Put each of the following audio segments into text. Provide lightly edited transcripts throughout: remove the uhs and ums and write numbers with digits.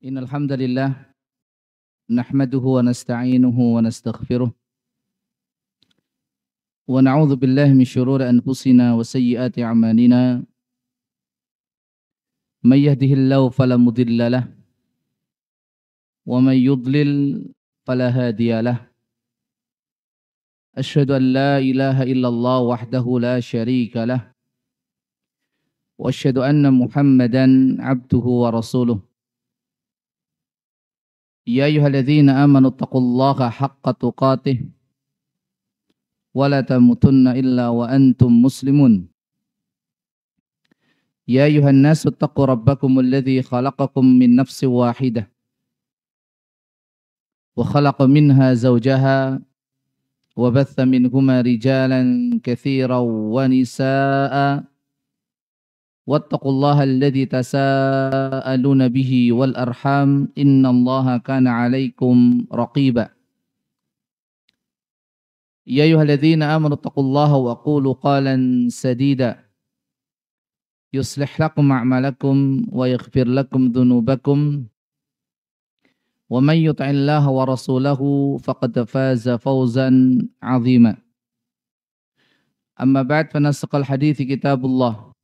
Innal hamdalillah nahmaduhu wa nasta'inuhu wa nastaghfiruh wa na'udzu billahi min shururi anfusina wa sayyiati a'malina may yahdihillahu fala mudilla lahu wa may yudlil fala hadiya lahu asyhadu an la ilaha illallah wahdahu la syarika lahu wa asyhadu anna Muhammadan 'abduhu wa rasuluh. Ya ayyuhalladzina amanu taqullaha haqqa tuqatih wa la tamutunna illa wa antum muslimun. Ya ayyuhan nasu taqu rabbakumul ladzi khalaqakum min nafsin wahidah wa khalaqa minha zawjaha wa batha minhuma rijalan katsiran wa nisaa'a wattaqullaha alladzi tasaaluna bihi wal arham innallaha kana 'alaikum raqiba. Ya ayyuhalladzina amanu taqullaha wa qulu qalan sadida yuslih lakum a'malakum wa yaghfir lakum dhunubakum wa may yuti'illaha wa rasulahu faqad faza fawzan 'azima. Amma ba'd, fa nasqal hadithi kitabullah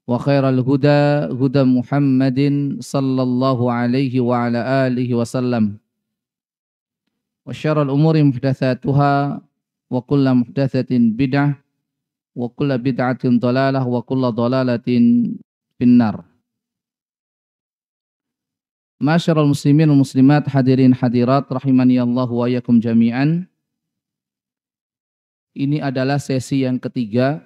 wa khairal huda huda Muhammadin sallallahu alaihi wa ala alihi wasallam wa syarrul umuri muhdatsatuha wa kullu muhdatsatin bid'ah wa kullu bid'atin dhalalah wa kullu dhalalatin finnar. Masyarul muslimin wal muslimat, hadirin hadirat rahimani Allah wa iyyakum jami'an. Ini adalah sesi yang ketiga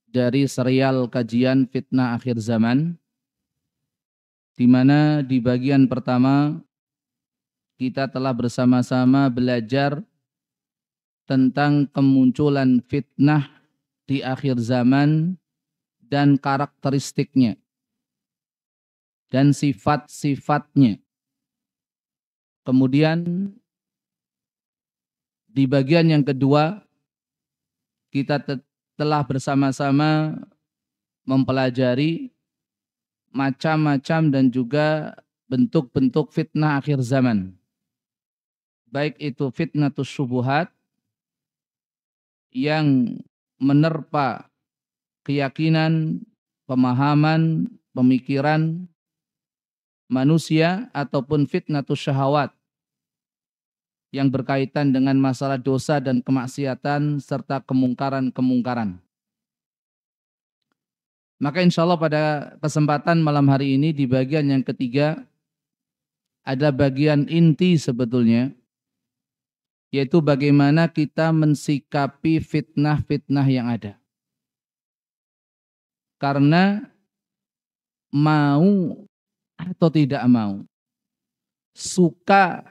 dari serial kajian fitnah akhir zaman, di mana di bagian pertama kita telah bersama-sama belajar tentang kemunculan fitnah di akhir zaman dan karakteristiknya dan sifat-sifatnya. Kemudian di bagian yang kedua kita telah bersama-sama mempelajari macam-macam dan juga bentuk-bentuk fitnah akhir zaman. Baik itu fitnatus syubuhat yang menerpa keyakinan, pemahaman, pemikiran manusia, ataupun fitnatus syahawat yang berkaitan dengan masalah dosa dan kemaksiatan serta kemungkaran-kemungkaran. Maka insya Allah pada kesempatan malam hari ini di bagian yang ketiga ada bagian inti sebetulnya, yaitu bagaimana kita mensikapi fitnah-fitnah yang ada. Karena mau atau tidak mau, suka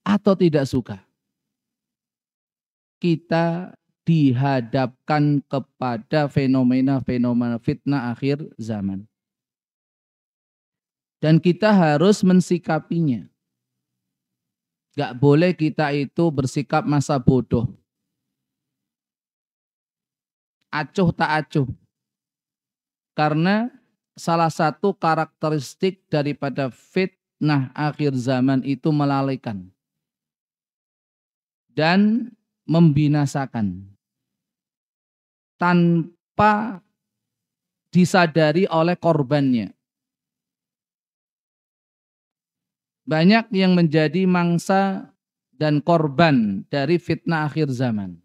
atau tidak suka, kita dihadapkan kepada fenomena-fenomena fitnah akhir zaman. Dan kita harus mensikapinya. Gak boleh kita itu bersikap masa bodoh. Acuh tak acuh. Karena salah satu karakteristik daripada fitnah akhir zaman itu melalaikan dan membinasakan tanpa disadari oleh korbannya. Banyak yang menjadi mangsa dan korban dari fitnah akhir zaman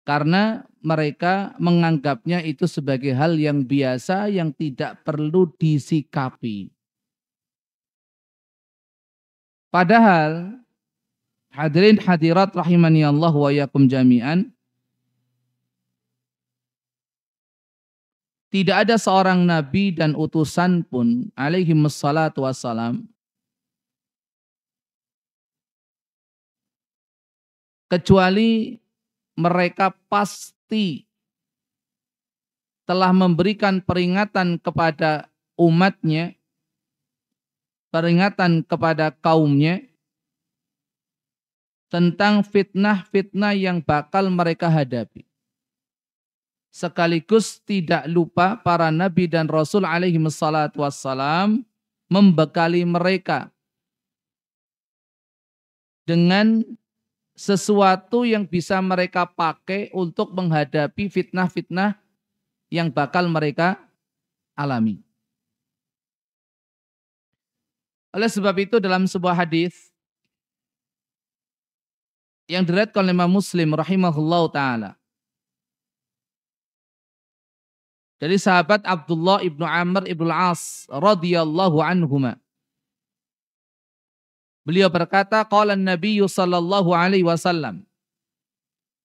karena mereka menganggapnya itu sebagai hal yang biasa yang tidak perlu disikapi. Padahal hadirin hadirat rahimani Allah wa iyyakum jami'an, tidak ada seorang nabi dan utusan pun alaihi wassalatu wassalam kecuali mereka pasti telah memberikan peringatan kepada umatnya, peringatan kepada kaumnya tentang fitnah-fitnah yang bakal mereka hadapi. Sekaligus tidak lupa para nabi dan rasul alaihi wassalatu wassalam membekali mereka dengan sesuatu yang bisa mereka pakai untuk menghadapi fitnah-fitnah yang bakal mereka alami. Oleh sebab itu dalam sebuah hadis yang diriwayatkan oleh Imam Muslim rahimahullahu taala dari sahabat Abdullah ibnu Amr ibnu Al-As radhiyallahu anhuma. Beliau berkata, qala Nabi sallallahu alaihi wasallam.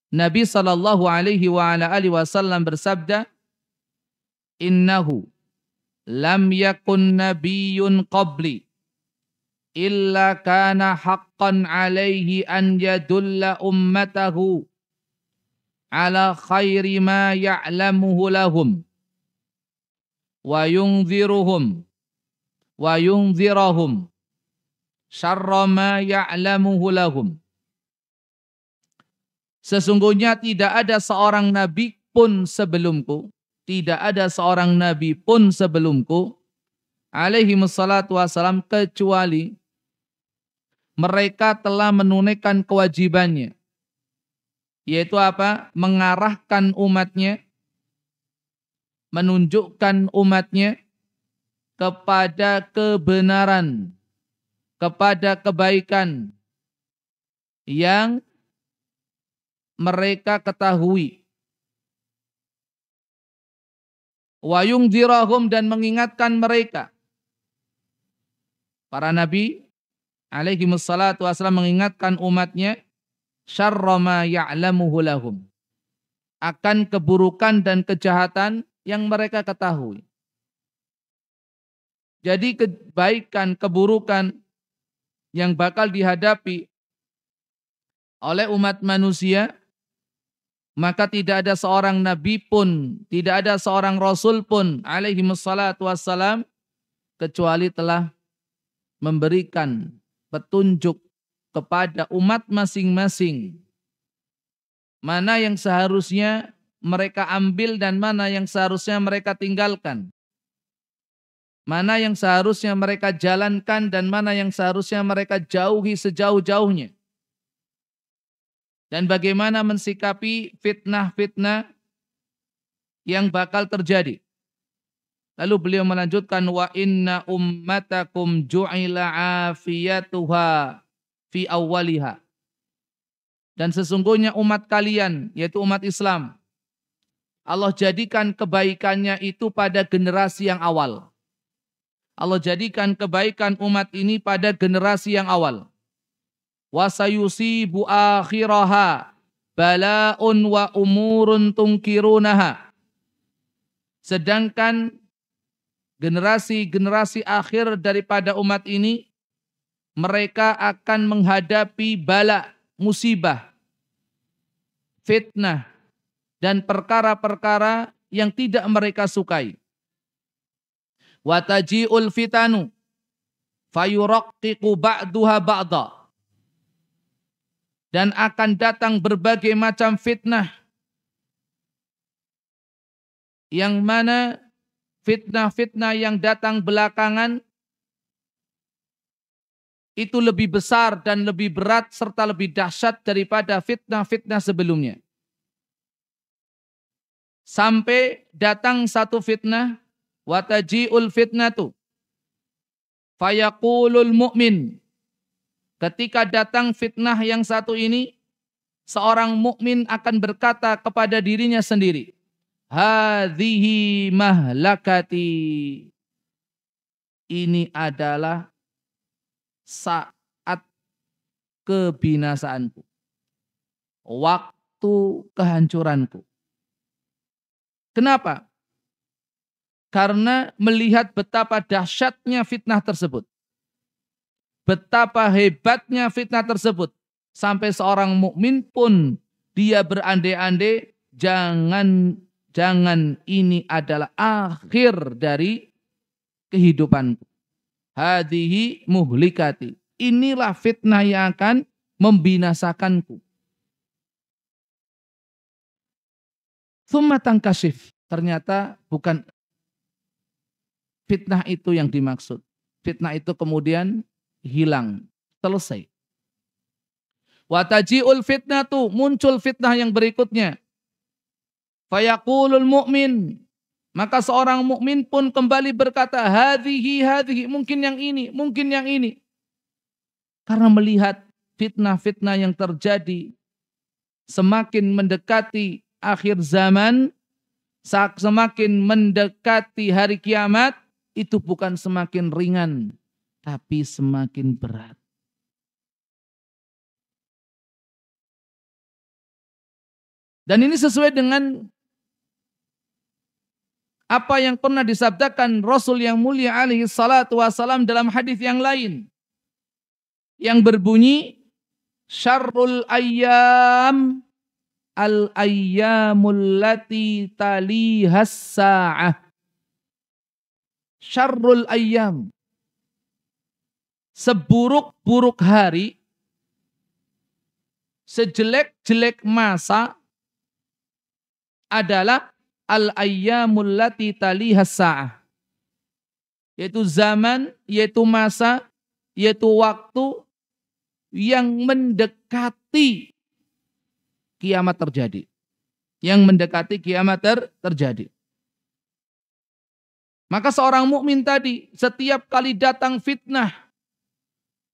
Nabi sallallahu alaihi wa ala alihi wasallam bersabda, "Innahu lam yakun nabiyyun qabli illa kana haqqan alaihi an yadulla ummatahu ala khairi ma ya'lamuhu lahum wa yunzirahum syarra ma ya'lamuhu lahum." Sesungguhnya tidak ada seorang nabi pun sebelumku, tidak ada seorang nabi pun sebelumku, alaihi wassalatu wassalam, kecuali mereka telah menunaikan kewajibannya, yaitu apa? Mengarahkan umatnya, menunjukkan umatnya kepada kebenaran, kepada kebaikan yang mereka ketahui. Wa yungdzirahum, dan mengingatkan mereka. Para nabi alaihi wassalatu wassalam mengingatkan umatnya syarra ma ya'lamuhu lahum, akan keburukan dan kejahatan yang mereka ketahui. Jadi kebaikan, keburukan yang bakal dihadapi oleh umat manusia, maka tidak ada seorang nabi pun, tidak ada seorang rasul pun alaihi wassalatu wassalam kecuali telah memberikan petunjuk kepada umat masing-masing mana yang seharusnya mereka ambil dan mana yang seharusnya mereka tinggalkan, mana yang seharusnya mereka jalankan dan mana yang seharusnya mereka jauhi sejauh-jauhnya, dan bagaimana mensikapi fitnah-fitnah yang bakal terjadi. Lalu beliau melanjutkan, wa inna ummatakum ju'ila afiyatuha fi awwaliha. Dan sesungguhnya umat kalian, yaitu umat Islam, Allah jadikan kebaikannya itu pada generasi yang awal. Allah jadikan kebaikan umat ini pada generasi yang awal. Wa sayusibu akhiraha bala'un wa umurun tungkirunaha. Sedangkan generasi-generasi akhir daripada umat ini, mereka akan menghadapi bala, musibah, fitnah, dan perkara-perkara yang tidak mereka sukai. Wa taji'ul fitanu fayuraqqiqu ba'duha ba'da. Dan akan datang berbagai macam fitnah, yang mana fitnah-fitnah yang datang belakangan itu lebih besar dan lebih berat serta lebih dahsyat daripada fitnah-fitnah sebelumnya. Sampai datang satu fitnah, wa taji'ul fitnatu fayaqulul mu'min. Ketika datang fitnah yang satu ini, seorang mukmin akan berkata kepada dirinya sendiri, hadhihi mahlakati. Ini adalah saat kebinasaanku, waktu kehancuranku. Kenapa? Karena melihat betapa dahsyatnya fitnah tersebut, betapa hebatnya fitnah tersebut, sampai seorang mukmin pun dia berandai-andai, jangan ini adalah akhir dari kehidupanku. Hadhihi muhlikati. Inilah fitnah yang akan membinasakanku. Tsumma tankashif. Ternyata bukan fitnah itu yang dimaksud. fitnah itu kemudian hilang, selesai. Wa taji'ul fitnatu, muncul fitnah yang berikutnya. Fayaqulul mu'min, maka seorang mukmin pun kembali berkata, hadhihi, mungkin yang ini, mungkin yang ini. Karena melihat fitnah-fitnah yang terjadi, semakin mendekati akhir zaman, semakin mendekati hari kiamat, itu bukan semakin ringan, tapi semakin berat. Dan ini sesuai dengan apa yang pernah disabdakan Rasul yang mulia alaihi salatu wassalam dalam hadis yang lain, yang berbunyi, syarrul ayyam al-ayyamul lati talihas sa'ah. Syarrul ayyam, seburuk-buruk hari, sejelek-jelek masa adalah al-ayyamul lati talihas sa'ah. Yaitu zaman, yaitu masa, yaitu waktu yang mendekati kiamat terjadi. Yang mendekati kiamat terjadi. Maka seorang mukmin tadi, setiap kali datang fitnah,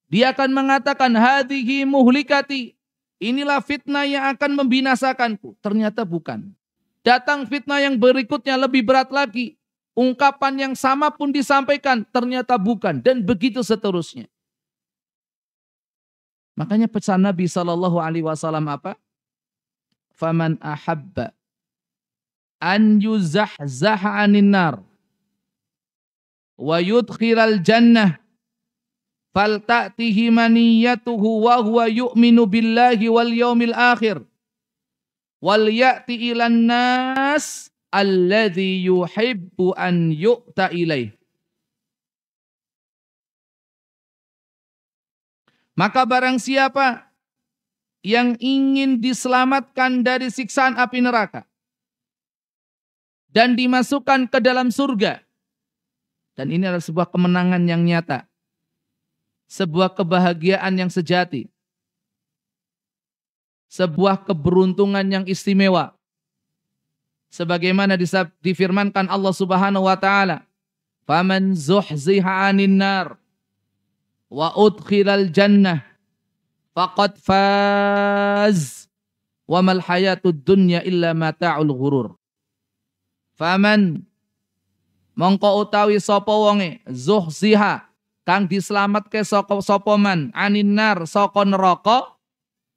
dia akan mengatakan, hadhihi muhlikati, inilah fitnah yang akan membinasakanku. Ternyata bukan. Datang fitnah yang berikutnya lebih berat lagi. Ungkapan yang sama pun disampaikan, ternyata bukan. Dan begitu seterusnya. Makanya pesan Nabi SAW apa? Faman ahabba an yuzahzaha anin nar wa yudkhilal jannah falta'tihi maniyatuhu wa huwa yu'minu billahi wal yaumil akhir wal ya'ti ilan nas alladhi yuhibbu an yu'ta ilaih. Maka barang siapa yang ingin diselamatkan dari siksaan api neraka dan dimasukkan ke dalam surga, dan ini adalah sebuah kemenangan yang nyata, sebuah kebahagiaan yang sejati, sebuah keberuntungan yang istimewa, sebagaimana difirmankan Allah Subhanahu wa taala, faman zuhziha 'anil nar wa udkhilal jannah faqad faz wa mal hayatud dunya illa mata'ul ghurur. Faman mongko utawi sapa wonge zuhziha kang diselametke sapa man anin nar saka neraka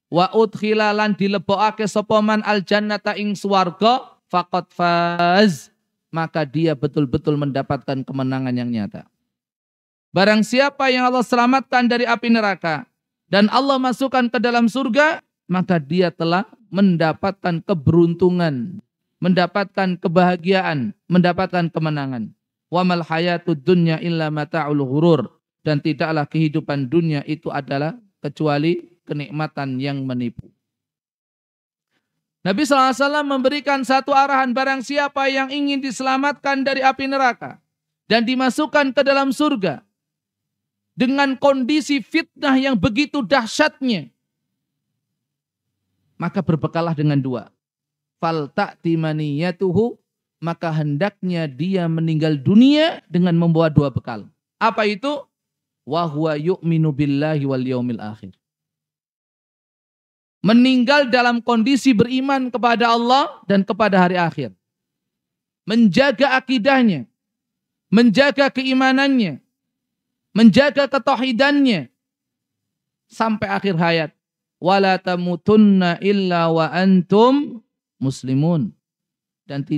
wa udkhila lan dilebokake sapa man al jannata ing swarga faqad faz, maka dia betul-betul mendapatkan kemenangan yang nyata. Barang siapa yang Allah selamatkan dari api neraka dan Allah masukkan ke dalam surga, maka dia telah mendapatkan keberuntungan, mendapatkan kebahagiaan, mendapatkan kemenangan. Wa mal hayatud dunya illa mata'ul ghurur, dan tidaklah kehidupan dunia itu adalah kecuali kenikmatan yang menipu. Nabi SAW memberikan satu arahan, barang siapa yang ingin diselamatkan dari api neraka dan dimasukkan ke dalam surga dengan kondisi fitnah yang begitu dahsyatnya, maka berbekallah dengan dua. Fal ta'ti maniyatuhu, maka hendaknya dia meninggal dunia dengan membawa dua bekal. Apa itu? Wa huwa yu'minu billahi wal yaumil akhir. Meninggal dalam kondisi beriman kepada Allah dan kepada hari akhir. Menjaga akidahnya, menjaga keimanannya, menjaga ketauhidannya sampai akhir hayat. Wala tamutunna illa wa antum muslimun. Dan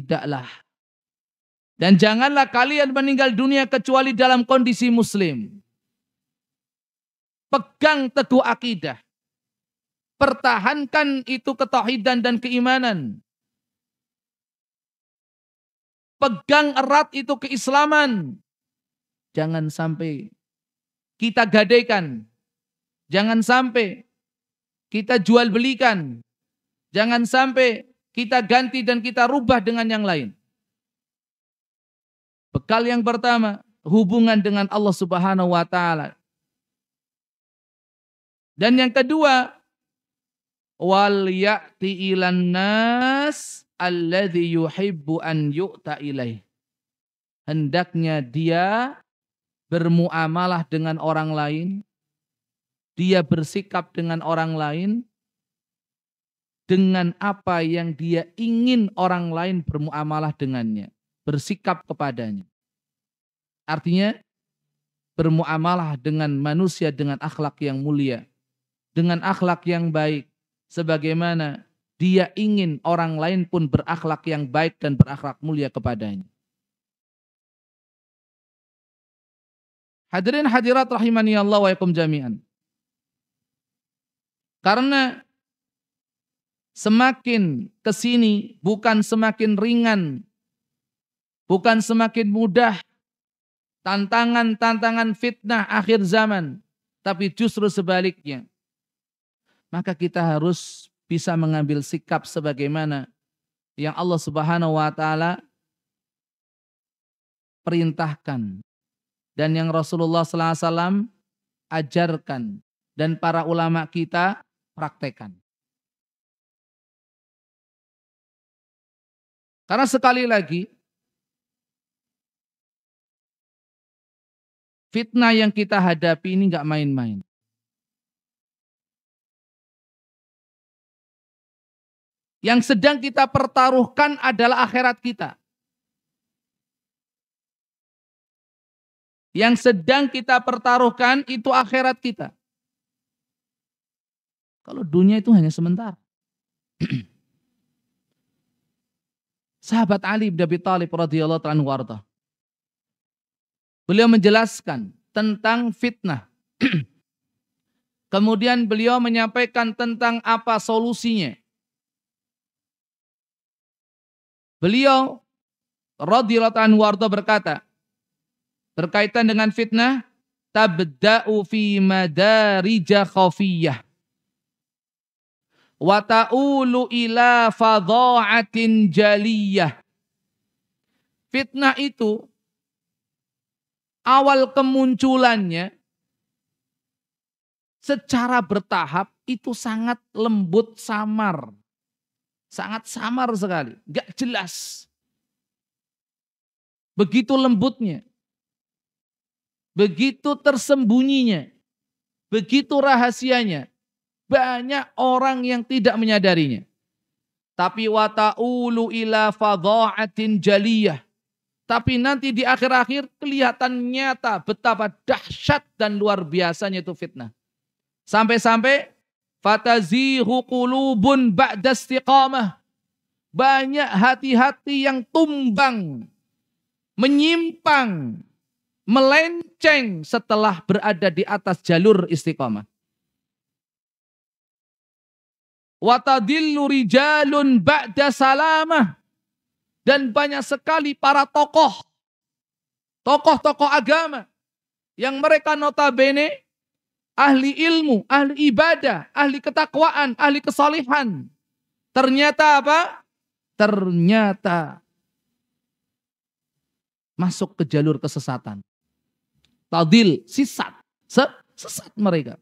janganlah kalian meninggal dunia kecuali dalam kondisi muslim. Pegang teguh akidah. Pertahankan itu ketauhidan dan keimanan. Pegang erat itu keislaman. Jangan sampai kita gadaikan. Jangan sampai kita jual belikan. Jangan sampai kita ganti dan kita rubah dengan yang lain. Bekal yang pertama, hubungan dengan Allah Subhanahu wa taala. Dan yang kedua, wal ya'ti ilan nas alladzi yuhibbu an yu'ta ilaih. Hendaknya dia bermuamalah dengan orang lain, dia bersikap dengan orang lain dengan apa yang dia ingin orang lain bermuamalah dengannya, bersikap kepadanya. Artinya bermuamalah dengan manusia dengan akhlak yang mulia, dengan akhlak yang baik, sebagaimana dia ingin orang lain pun berakhlak yang baik dan berakhlak mulia kepadanya. Hadirin hadirat rahimani Allah wa yakum jami'an. Karena semakin kesini bukan semakin ringan, bukan semakin mudah tantangan-tantangan fitnah akhir zaman, tapi justru sebaliknya. Maka kita harus bisa mengambil sikap sebagaimana yang Allah Subhanahu wa taala perintahkan dan yang Rasulullah sallallahu alaihi wasallam ajarkan dan para ulama kita praktekkan. Karena sekali lagi fitnah yang kita hadapi ini enggak main-main. Yang sedang kita pertaruhkan adalah akhirat kita. Yang sedang kita pertaruhkan itu akhirat kita. Kalau dunia itu hanya sementara. Sahabat Ali bin Abi Thalib radhiyallahu anhu warda. Beliau menjelaskan tentang fitnah. Kemudian beliau menyampaikan tentang apa solusinya. Beliau radhiyallahu anhu warda berkata berkaitan dengan fitnah, tabda'u fi madarija khafiyah wa ta'ulu ila fadha'atin jaliyah. Fitnah itu awal kemunculannya secara bertahap itu sangat lembut samar. Sangat samar sekali, gak jelas. Begitu lembutnya, begitu tersembunyinya, begitu rahasianya. Banyak orang yang tidak menyadarinya. Tapi wata'ulu ila fadha'atin jaliyah. Tapi nanti di akhir-akhir kelihatan nyata betapa dahsyat dan luar biasanya itu fitnah. Sampai-sampai fatazihu qulubun ba'da istiqamah. Banyak hati-hati yang tumbang, menyimpang, melenceng setelah berada di atas jalur istiqamah. Watadillu rijalun ba'da salamah. Dan banyak sekali para tokoh-tokoh agama yang mereka notabene ahli ilmu, ahli ibadah, ahli ketakwaan, ahli kesalihan. Ternyata apa? Ternyata masuk ke jalur kesesatan. Tadil, sesat mereka.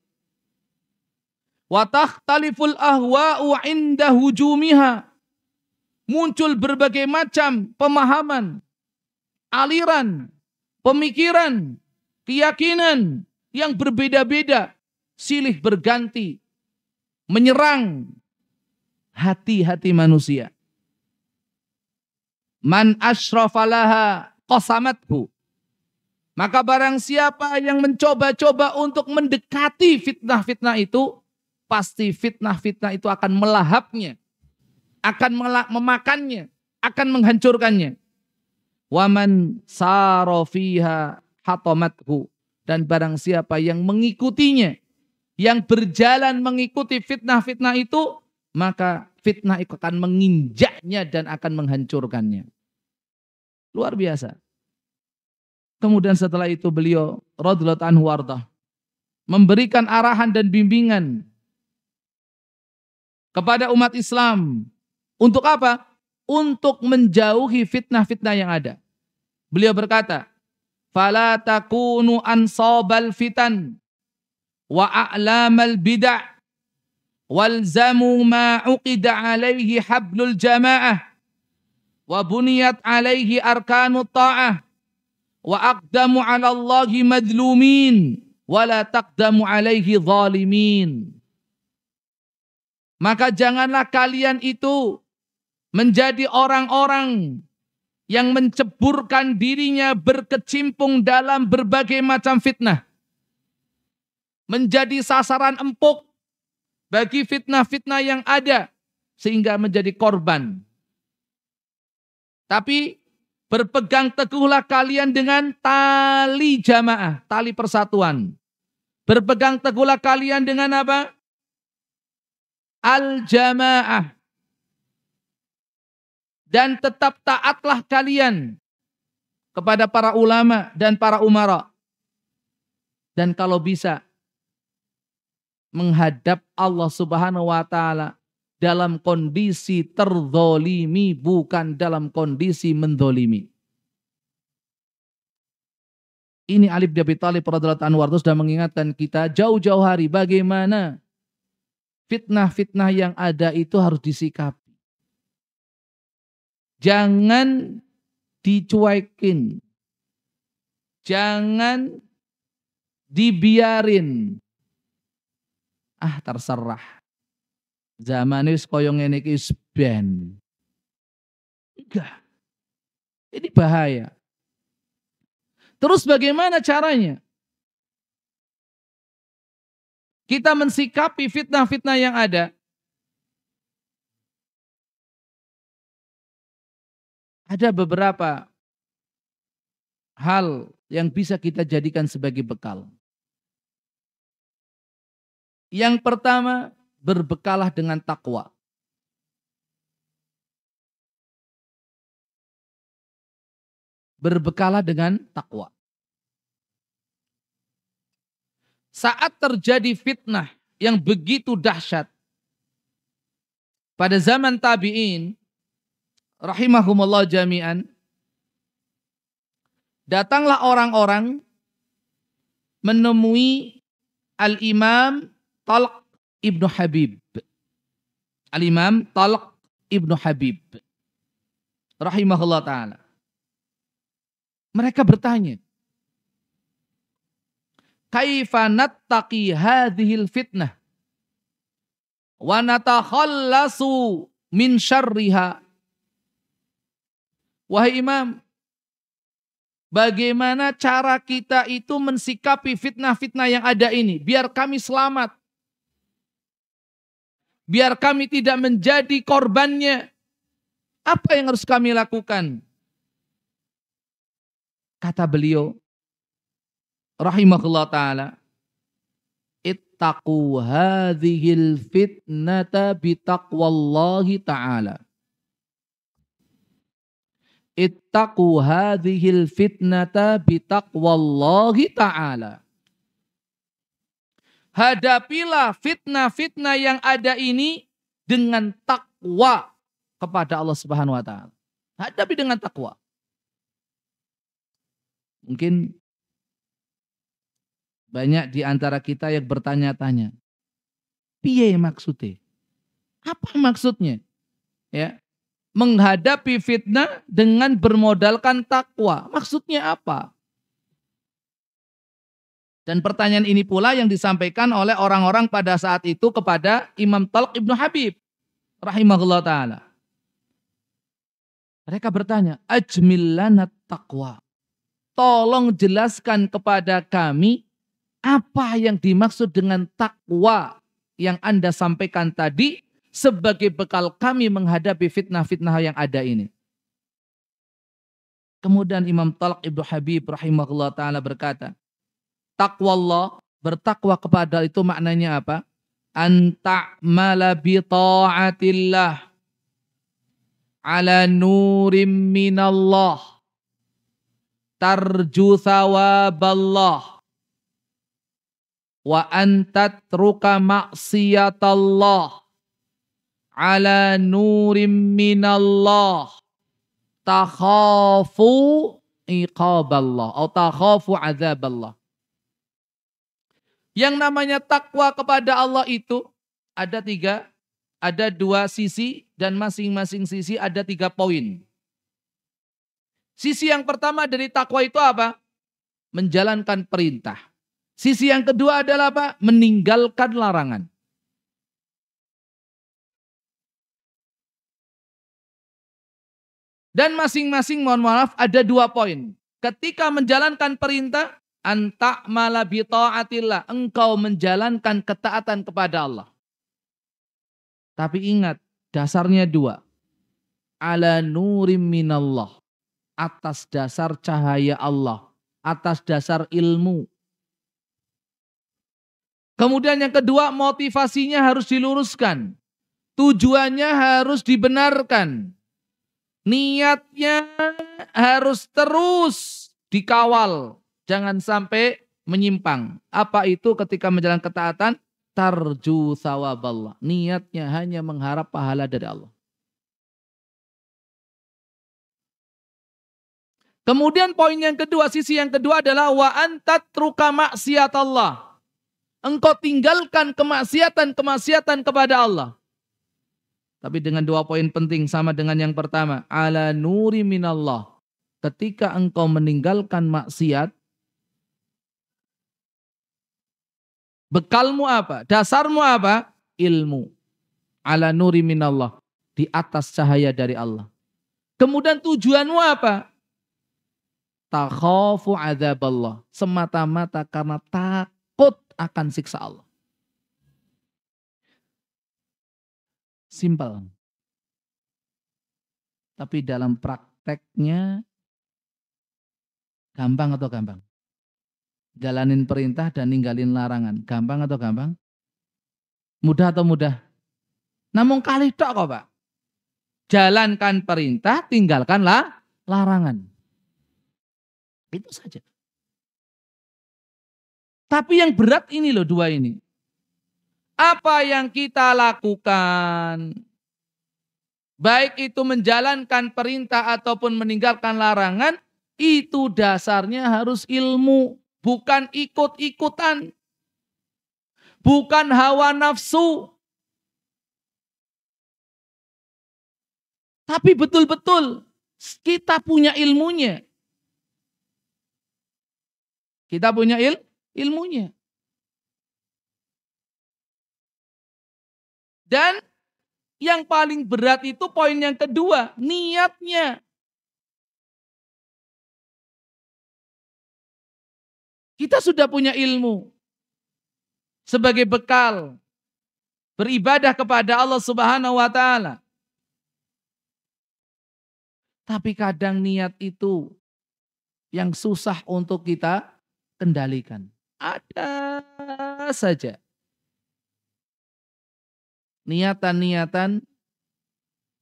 Wa takhtaliful ahwa'u 'inda hujumiha. Muncul berbagai macam pemahaman, aliran, pemikiran, keyakinan yang berbeda-beda, silih berganti, menyerang hati-hati manusia. Man asyrafalaha qasamathu. Maka barang siapa yang mencoba-coba untuk mendekati fitnah-fitnah itu, pasti fitnah-fitnah itu akan melahapnya, akan memakannya, akan menghancurkannya. Waman sara fiha hatamathu. Dan barang siapa yang mengikutinya, yang berjalan mengikuti fitnah-fitnah itu, maka fitnah itu akan menginjaknya dan akan menghancurkannya. Luar biasa. Kemudian setelah itu beliau radhiyallahu anhu warda memberikan arahan dan bimbingan kepada umat Islam. Untuk apa? Untuk menjauhi fitnah-fitnah yang ada. Beliau berkata, fala takunu ansabal fitan wa a'lamal bid'ah walzamu ma uqida alaihi hablul jamaah wa buniyat alaihi arkanut ta'ah wa aqdamu ala Allahi madlumin wa la taqdamu alaihi zalimin. Maka janganlah kalian itu menjadi orang-orang yang menceburkan dirinya berkecimpung dalam berbagai macam fitnah. Menjadi sasaran empuk bagi fitnah-fitnah yang ada sehingga menjadi korban. Tapi berpegang teguhlah kalian dengan tali jamaah, tali persatuan. Berpegang teguhlah kalian dengan apa? Al-jamaah. Dan tetap taatlah kalian kepada para ulama dan para umara. Dan kalau bisa menghadap Allah Subhanahu wa taala dalam kondisi terzolimi, bukan dalam kondisi mendolimi. Ini Ali bin Abi Thalib radhiyallahu anhu sudah mengingatkan kita jauh-jauh hari bagaimana fitnah-fitnah yang ada itu harus disikapi. Jangan dicuekin. Jangan dibiarin. Terserah. Zaman wis koyo ngene iki wis ben. Enggak. Ini bahaya. Terus bagaimana caranya? Kita mensikapi fitnah-fitnah yang ada. Ada beberapa hal yang bisa kita jadikan sebagai bekal. Yang pertama, berbekalah dengan takwa. Berbekalah dengan takwa. Saat terjadi fitnah yang begitu dahsyat pada zaman tabi'in rahimahumullah jami'an, datanglah orang-orang menemui Al-Imam Talq ibnu Habib. Al-Imam Talq ibnu Habib rahimahullah ta'ala. Mereka bertanya, kaifa nattaqi hadhil fitnah wa natakhallasu min syarriha. Wahai Imam, bagaimana cara kita itu mensikapi fitnah-fitnah yang ada ini biar kami selamat, biar kami tidak menjadi korbannya? Apa yang harus kami lakukan? Kata beliau rahimahullah ta'ala, ittaqu hadhil fitnata bitaqwallahi ta'ala. Ittaqu hadhil fitnata bitaqwallahi ta'ala. Hadapilah fitnah-fitnah yang ada ini dengan takwa kepada Allah Subhanahu wa taala. Hadapi dengan takwa. Mungkin banyak di antara kita yang bertanya-tanya, piye maksudnya? Apa maksudnya? Ya, menghadapi fitnah dengan bermodalkan takwa. Maksudnya apa? Dan pertanyaan ini pula yang disampaikan oleh orang-orang pada saat itu kepada Imam Talq ibnu Habib rahimahullah ta'ala. Mereka bertanya, ajmil lana taqwa. Tolong jelaskan kepada kami apa yang dimaksud dengan takwa yang Anda sampaikan tadi sebagai bekal kami menghadapi fitnah-fitnah yang ada ini. Kemudian Imam Talq ibnu Habib rahimahullah ta'ala berkata, takwa Allah, bertakwa kepada itu maknanya apa? Anta'mala bi ta'atillah ala nurim minallah tarju thawaballah wa antatruka maksiatallah ala nurim minallah takhafu iqaballah atau takhafu adzaballah. Yang namanya takwa kepada Allah itu ada dua sisi dan masing-masing sisi ada 3 poin. Sisi yang pertama dari takwa itu apa? Menjalankan perintah. Sisi yang kedua adalah apa? Meninggalkan larangan. Dan masing-masing mohon maaf ada 2 poin. Ketika menjalankan perintah, anta'mala bi ta'atillah, engkau menjalankan ketaatan kepada Allah. Tapi ingat, dasarnya 2. Ala nurim minallah, atas dasar cahaya Allah, atas dasar ilmu. Kemudian yang kedua, motivasinya harus diluruskan. Tujuannya harus dibenarkan. Niatnya harus terus dikawal. Jangan sampai menyimpang. Apa itu ketika menjalankan ketaatan? Tarju thawaballah. Niatnya hanya mengharap pahala dari Allah. Kemudian poin yang kedua, sisi yang kedua adalah wa antatruka maksiatallah. Engkau tinggalkan kemaksiatan kepada Allah. Tapi dengan 2 poin penting sama dengan yang pertama. Ala nuri minallah. Ketika engkau meninggalkan maksiat, bekalmu apa? Dasarmu apa? Ilmu. Ala nuri minallah. Di atas cahaya dari Allah. Kemudian tujuanmu apa? Takhafu adzaballah. Semata-mata karena takut akan siksa Allah. Simpel. Tapi dalam prakteknya gampang atau gampang? Jalanin perintah dan ninggalin larangan. Gampang atau gampang? Mudah atau mudah? Namun kali tok kok Pak. Jalankan perintah, tinggalkanlah larangan. Itu saja. Tapi yang berat ini loh 2 ini. Apa yang kita lakukan, baik itu menjalankan perintah ataupun meninggalkan larangan, itu dasarnya harus ilmu, bukan ikut-ikutan, bukan hawa nafsu. Tapi betul-betul kita punya ilmunya. Kita punya ilmunya. Dan yang paling berat itu poin yang kedua, niatnya. Kita sudah punya ilmu sebagai bekal beribadah kepada Allah Subhanahu wa taala. Tapi kadang niat itu yang susah untuk kita kendalikan. Ada saja niatan-niatan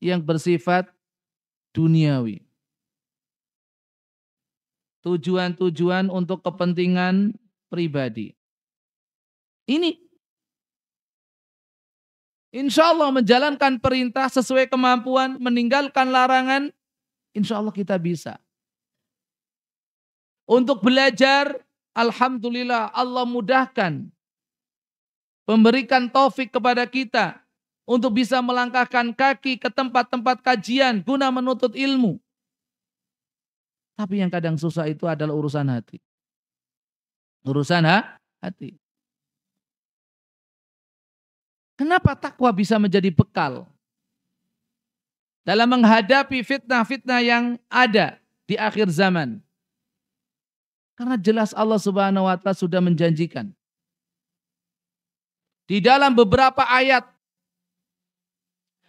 yang bersifat duniawi. Tujuan-tujuan untuk kepentingan pribadi. Ini insya Allah menjalankan perintah sesuai kemampuan, meninggalkan larangan, insya Allah kita bisa. Untuk belajar, alhamdulillah Allah mudahkan. Memberikan taufik kepada kita untuk bisa melangkahkan kaki ke tempat-tempat kajian guna menuntut ilmu. Tapi yang kadang susah itu adalah urusan hati. Urusan hati. Kenapa takwa bisa menjadi bekal dalam menghadapi fitnah-fitnah yang ada di akhir zaman? Karena jelas Allah Subhanahu wa taala sudah menjanjikan di dalam beberapa ayat,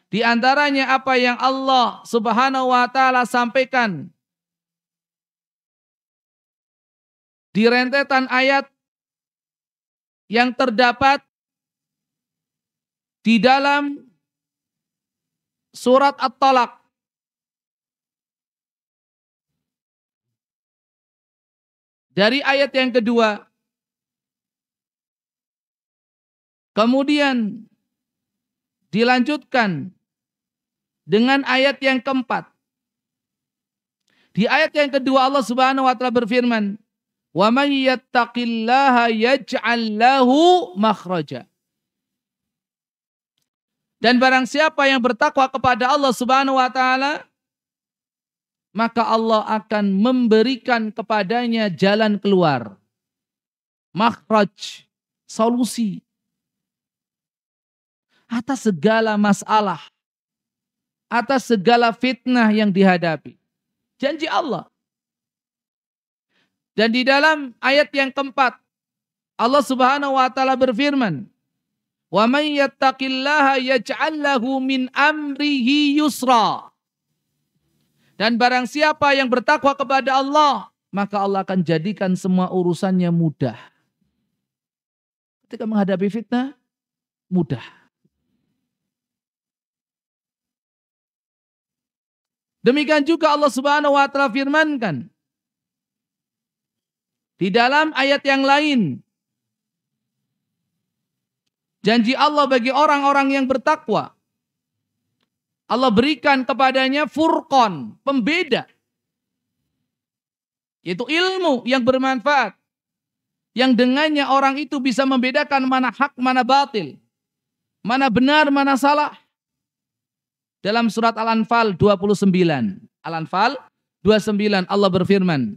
di antaranya apa yang Allah Subhanahu wa taala sampaikan di rentetan ayat yang terdapat di dalam surat At-Talaq. Dari ayat yang kedua, kemudian dilanjutkan dengan ayat yang keempat. Di ayat yang kedua Allah Subhanahu wa taala berfirman, "Wa may yattaqillaha yaj'al lahu makhraja." Dan barang siapa yang bertakwa kepada Allah Subhanahu wa taala, maka Allah akan memberikan kepadanya jalan keluar. Makhraj, solusi atas segala masalah, atas segala fitnah yang dihadapi. Janji Allah. Dan di dalam ayat yang keempat, Allah Subhanahu wa taala berfirman, "Wa may yattaqillaha yaj'al lahu min amrihi yusra." Dan barang siapa yang bertakwa kepada Allah, maka Allah akan jadikan semua urusannya mudah. Ketika menghadapi fitnah, mudah. Demikian juga Allah Subhanahu wa taala firmankan di dalam ayat yang lain, janji Allah bagi orang-orang yang bertakwa, Allah berikan kepadanya furqan, pembeda, yaitu ilmu yang bermanfaat, yang dengannya orang itu bisa membedakan mana hak, mana batil, mana benar, mana salah. Dalam surat Al-Anfal 29. Al-Anfal 29 Allah berfirman,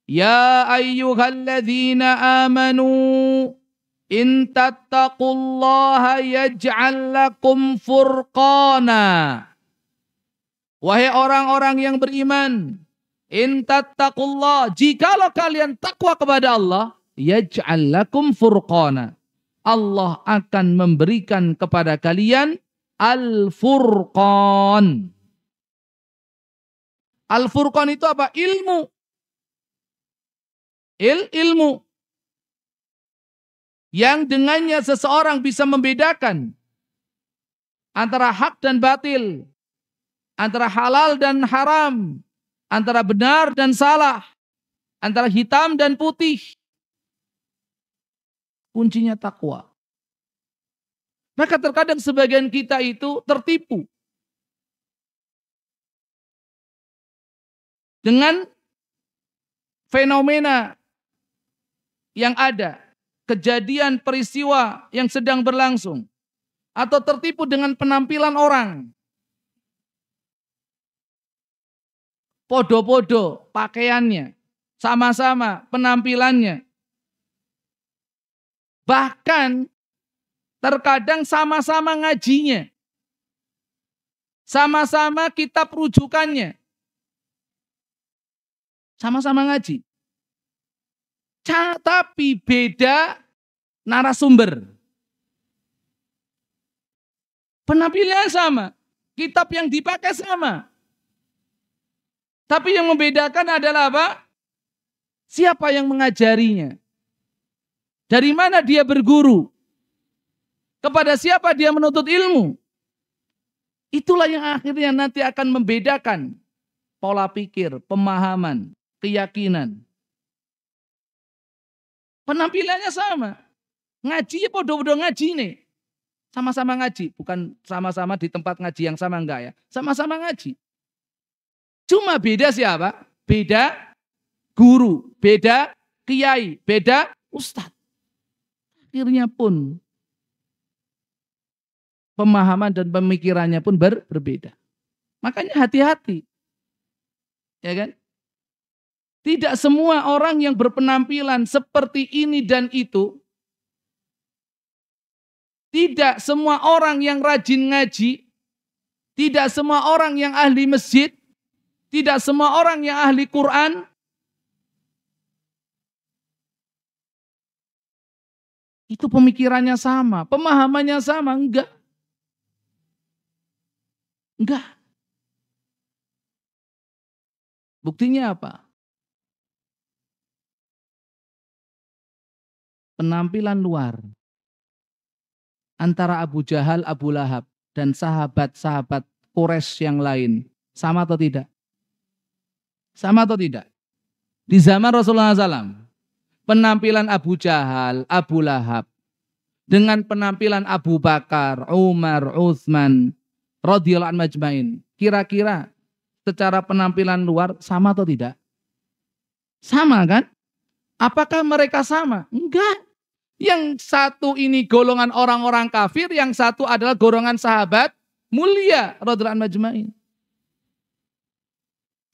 "Ya ayyuhalladzina amanu in tattaqullaha yaj'al lakum furqana." Wahai orang-orang yang beriman, in tattaqullah, jikalau kalian takwa kepada Allah, yaj'al lakum furqana, Allah akan memberikan kepada kalian Al-Furqan. Al-Furqan itu apa? Ilmu. Ilmu. Yang dengannya seseorang bisa membedakan antara hak dan batil, antara halal dan haram, antara benar dan salah, antara hitam dan putih. Kuncinya takwa. Maka terkadang sebagian kita itu tertipu dengan fenomena yang ada, kejadian peristiwa yang sedang berlangsung, atau tertipu dengan penampilan orang. Podo-podo pakaiannya, sama-sama penampilannya. Bahkan terkadang sama-sama ngajinya. Sama-sama kitab rujukannya. Sama-sama ngaji. Tapi beda narasumber. Penampilannya sama. Kitab yang dipakai sama. Tapi yang membedakan adalah apa? Siapa yang mengajarinya? Dari mana dia berguru? Kepada siapa dia menuntut ilmu? Itulah yang akhirnya nanti akan membedakan pola pikir, pemahaman, keyakinan. Penampilannya sama. Ngaji ya podo-podo ngaji nih. Sama-sama ngaji. Bukan sama-sama di tempat ngaji yang sama, enggak ya. Sama-sama ngaji. Cuma beda siapa? Beda guru, beda kiai, beda ustadz. Akhirnya pun pemahaman dan pemikirannya pun berbeda. Makanya hati-hati. Ya kan? Tidak semua orang yang berpenampilan seperti ini dan itu, tidak semua orang yang rajin ngaji, tidak semua orang yang ahli masjid, tidak semua orang yang ahli Quran, itu pemikirannya sama, pemahamannya sama, enggak. Enggak. Buktinya apa? Penampilan luar antara Abu Jahal, Abu Lahab, dan sahabat-sahabat Quraisy yang lain, sama atau tidak? Sama atau tidak? Di zaman Rasulullah SAW, penampilan Abu Jahal, Abu Lahab, dengan penampilan Abu Bakar, Umar, Utsman, radhiyallahu anhum majma'in, kira-kira secara penampilan luar sama atau tidak? Sama kan? Apakah mereka sama? Enggak. Yang satu ini golongan orang-orang kafir, yang satu adalah golongan sahabat mulia radhiyallahu anhum ajmain.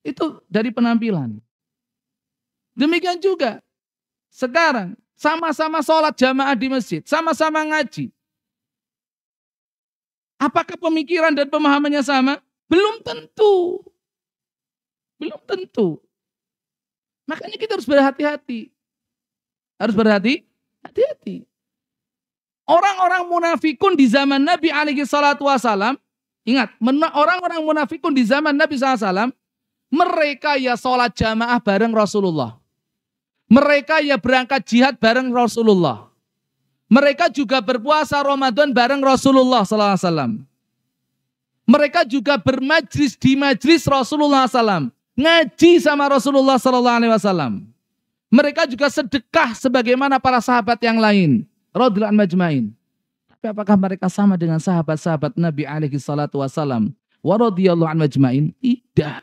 Itu dari penampilan. Demikian juga sekarang sama-sama sholat jamaah di masjid, sama-sama ngaji. Apakah pemikiran dan pemahamannya sama? Belum tentu. Belum tentu. Makanya kita harus berhati-hati. Harus berhati-hati. Orang-orang munafikun di zaman Nabi alaihi salatu wasalam, ingat, orang-orang munafikun di zaman Nabi SAW, mereka ya sholat jamaah bareng Rasulullah. Mereka ya berangkat jihad bareng Rasulullah. Mereka juga berpuasa Ramadan bareng Rasulullah SAW. Mereka juga bermajlis di majlis Rasulullah SAW. Ngaji sama Rasulullah SAW. Mereka juga sedekah sebagaimana para sahabat yang lain. Radhiyallahu anhum ajmain. Tapi apakah mereka sama dengan sahabat-sahabat Nabi alaihi salatu wasallam? Wa radhiyallahu anhum ajmain? Tidak.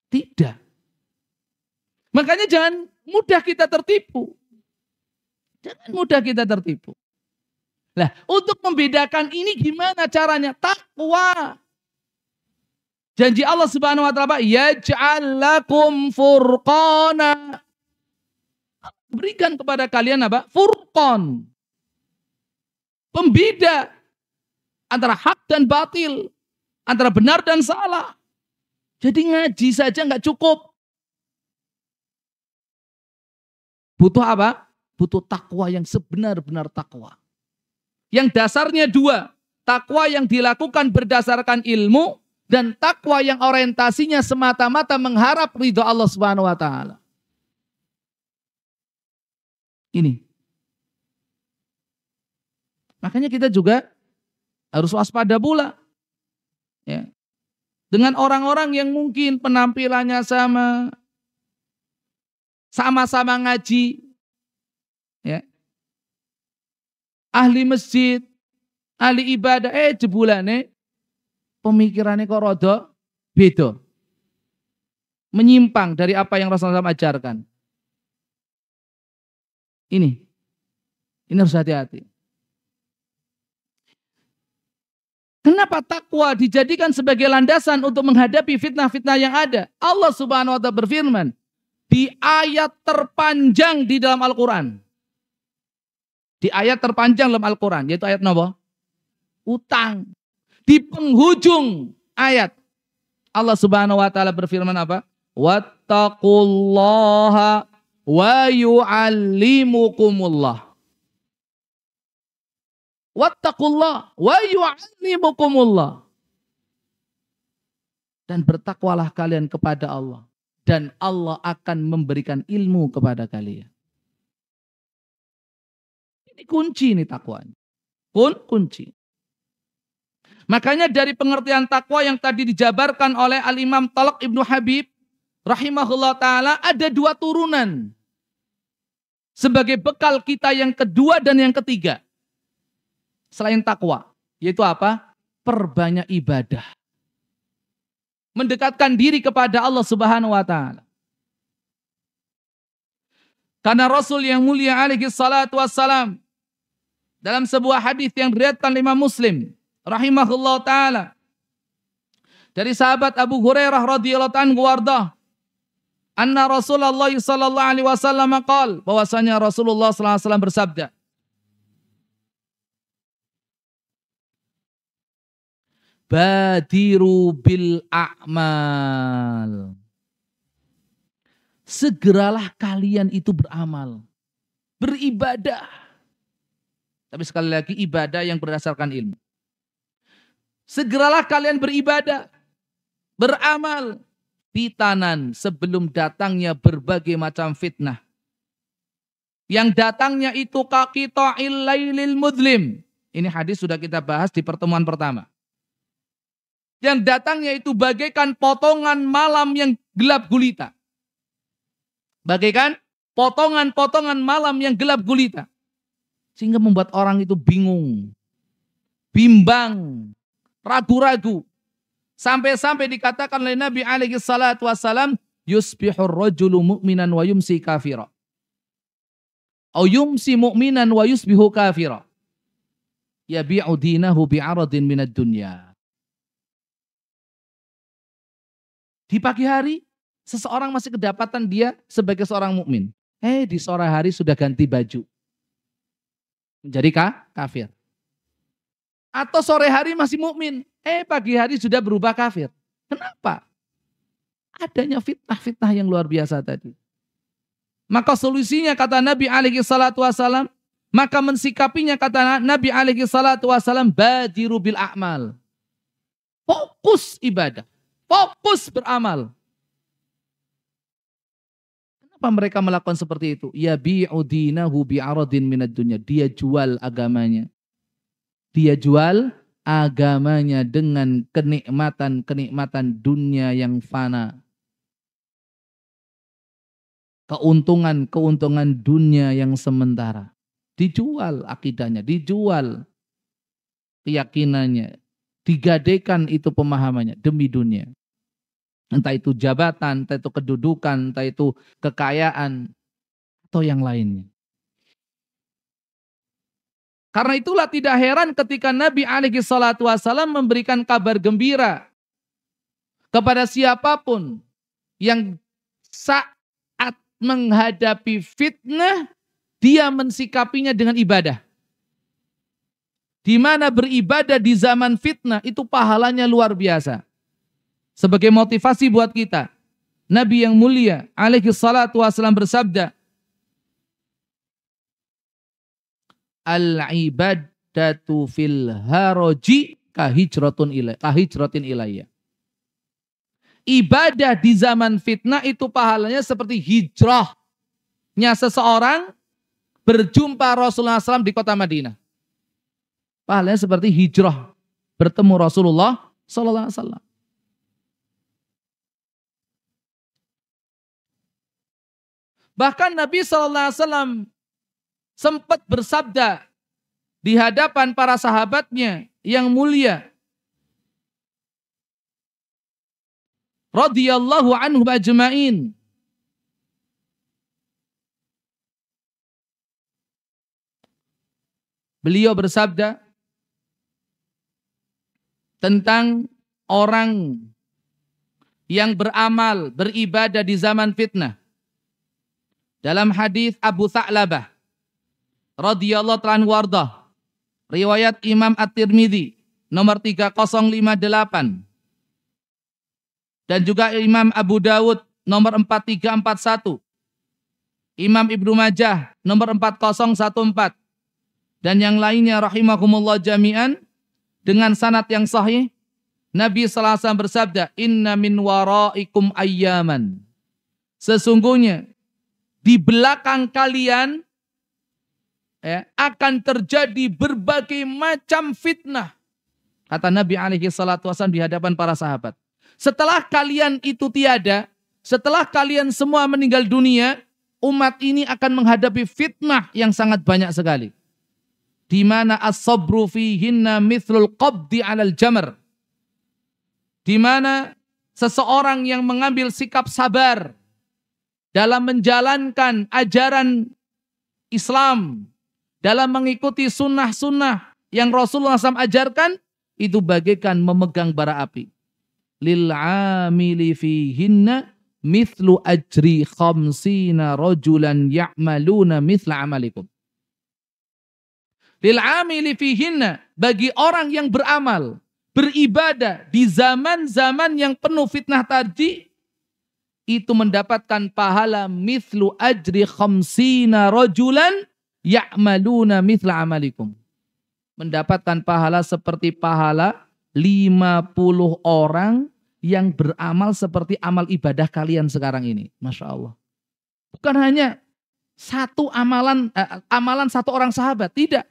Tidak. Makanya jangan mudah kita tertipu. Jangan mudah kita tertipu. Nah, untuk membedakan ini gimana caranya? Takwa. Janji Allah Subhanahu wa taala, yaj'al lakum furqana. Berikan kepada kalian apa? Furqan. Pembeda antara hak dan batil, antara benar dan salah. Jadi ngaji saja nggak cukup. Butuh apa? Butuh takwa yang sebenar-benar takwa. Yang dasarnya dua. Takwa yang dilakukan berdasarkan ilmu dan takwa yang orientasinya semata-mata mengharap ridho Allah Subhanahu wa taala. Ini. Makanya kita juga harus waspada pula. Ya. Dengan orang-orang yang mungkin penampilannya sama-sama ngaji, ya, ahli masjid, ahli ibadah, jebulane pemikirannya kok rada beda, menyimpang dari apa yang Rasulullah SAW ajarkan. Ini harus hati-hati. Kenapa takwa dijadikan sebagai landasan untuk menghadapi fitnah-fitnah yang ada? Allah Subhanahu wa taala berfirman di ayat terpanjang di dalam Al-Quran. Di ayat terpanjang dalam Al-Quran, yaitu ayat apa? Utang. Di penghujung ayat, Allah Subhanahu wa taala berfirman apa? Wattaqullaha wa yu'allimukumullah. Wattaqullah wa yu'allimukumullah. Dan bertakwalah kalian kepada Allah. Dan Allah akan memberikan ilmu kepada kalian. Ini kunci nih takwanya. Kunci. Makanya dari pengertian takwa yang tadi dijabarkan oleh Al-Imam Talq Ibnu Habib rahimahullah ta'ala, ada dua turunan. Sebagai bekal kita yang kedua dan yang ketiga. Selain takwa. Yaitu apa? Perbanyak ibadah. Mendekatkan diri kepada Allah Subhanahu wa taala. Karena Rasul yang mulia alaihi salatu wassalam dalam sebuah hadis yang diriwayatkan Imam Muslim rahimahullah taala dari sahabat Abu Hurairah radhiyallahu anhu warda, anna Rasulullah sallallahu alaihi wasallam qaal, bahwasanya Rasulullah sallallahu alaihi wasallam bersabda, badiru bil a'mal. Segeralah kalian itu beramal, beribadah. Tapi sekali lagi ibadah yang berdasarkan ilmu. Segeralah kalian beribadah, beramal, fitanan sebelum datangnya berbagai macam fitnah. Yang datangnya itu kaqita'il lailil mudlim. Ini hadis sudah kita bahas di pertemuan pertama. Yang datangnya itu bagaikan potongan malam yang gelap gulita. Bagaikan potongan-potongan malam yang gelap gulita. Sehingga membuat orang itu bingung, bimbang, ragu-ragu. Sampai-sampai dikatakan oleh Nabi alaihi salatu wassalam, yusbihur rajulu mu'minan wa yumsi kafira. Au yumsi mu'minan wa yusbihu kafira. Yabi'u dinahu bi'aradin minad dunya. Di pagi hari, seseorang masih kedapatan dia sebagai seorang mukmin. Di sore hari sudah ganti baju. Menjadi kafir. Atau sore hari masih mukmin. Pagi hari sudah berubah kafir. Kenapa? Adanya fitnah-fitnah yang luar biasa tadi. Maka solusinya kata Nabi alaihi salatu wassalam, maka mensikapinya kata Nabi alaihi salatu wassalam, badiru bil a'mal. Fokus ibadah. Fokus beramal. Kenapa mereka melakukan seperti itu? Yabi'u dinahu bi'aradin minad dunya. Dia jual agamanya. Dia jual agamanya dengan kenikmatan-kenikmatan dunia yang fana. Keuntungan dunia yang sementara. Dijual akidahnya, dijual keyakinannya. Digadaikan itu pemahamannya demi dunia. Entah itu jabatan, entah itu kedudukan, entah itu kekayaan, atau yang lainnya. Karena itulah tidak heran ketika Nabi alaihi salatu wassalam memberikan kabar gembira kepada siapapun yang saat menghadapi fitnah, dia mensikapinya dengan ibadah. Di mana beribadah di zaman fitnah itu pahalanya luar biasa. Sebagai motivasi buat kita, Nabi yang mulia alaihi salatu wassalam bersabda, al-ibadatu fil haraji kahijratin ilayya. Ibadah di zaman fitnah itu pahalanya seperti hijrahnya seseorang berjumpa Rasulullah SAW di kota Madinah. Pahalanya seperti hijrah bertemu Rasulullah SAW. Bahkan Nabi SAW sempat bersabda di hadapan para sahabatnya yang mulia, radhiyallahu anhum ajma'in. Beliau bersabda tentang orang yang beramal, beribadah di zaman fitnah. Dalam hadis Abu Tha'labah radhiyallahu anhu wardah, riwayat Imam At-Tirmidzi nomor 3058. Dan juga Imam Abu Dawud nomor 4341. Imam Ibnu Majah nomor 4014. Dan yang lainnya rahimahumullah jami'an dengan sanad yang sahih. Nabi sallallahu alaihi wasallam bersabda, "Inna min waraikum ayyaman." Sesungguhnya di belakang kalian akan terjadi berbagai macam fitnah. Kata Nabi alaihi salatu wasallam di hadapan para sahabat. Setelah kalian itu tiada, setelah kalian semua meninggal dunia, umat ini akan menghadapi fitnah yang sangat banyak sekali. Di mana as-sabru fihinna mithlul qabdi 'alal jamr. Di mana seseorang yang mengambil sikap sabar dalam menjalankan ajaran Islam, dalam mengikuti sunnah-sunnah yang Rasulullah SAW ajarkan, itu bagaikan memegang bara api. Lil'amili fihinna mithlu ajri khamsina rajulan ya'maluna mithla amalikum. Lil'amili fihinna, bagi orang yang beramal, beribadah di zaman-zaman yang penuh fitnah tadi, itu mendapatkan pahala mithlu ajri khamsina rajulan ya'maluna mithla amalikum. Mendapatkan pahala seperti pahala 50 orang yang beramal seperti amal ibadah kalian sekarang ini. Masya Allah. Bukan hanya satu amalan satu orang sahabat. Tidak.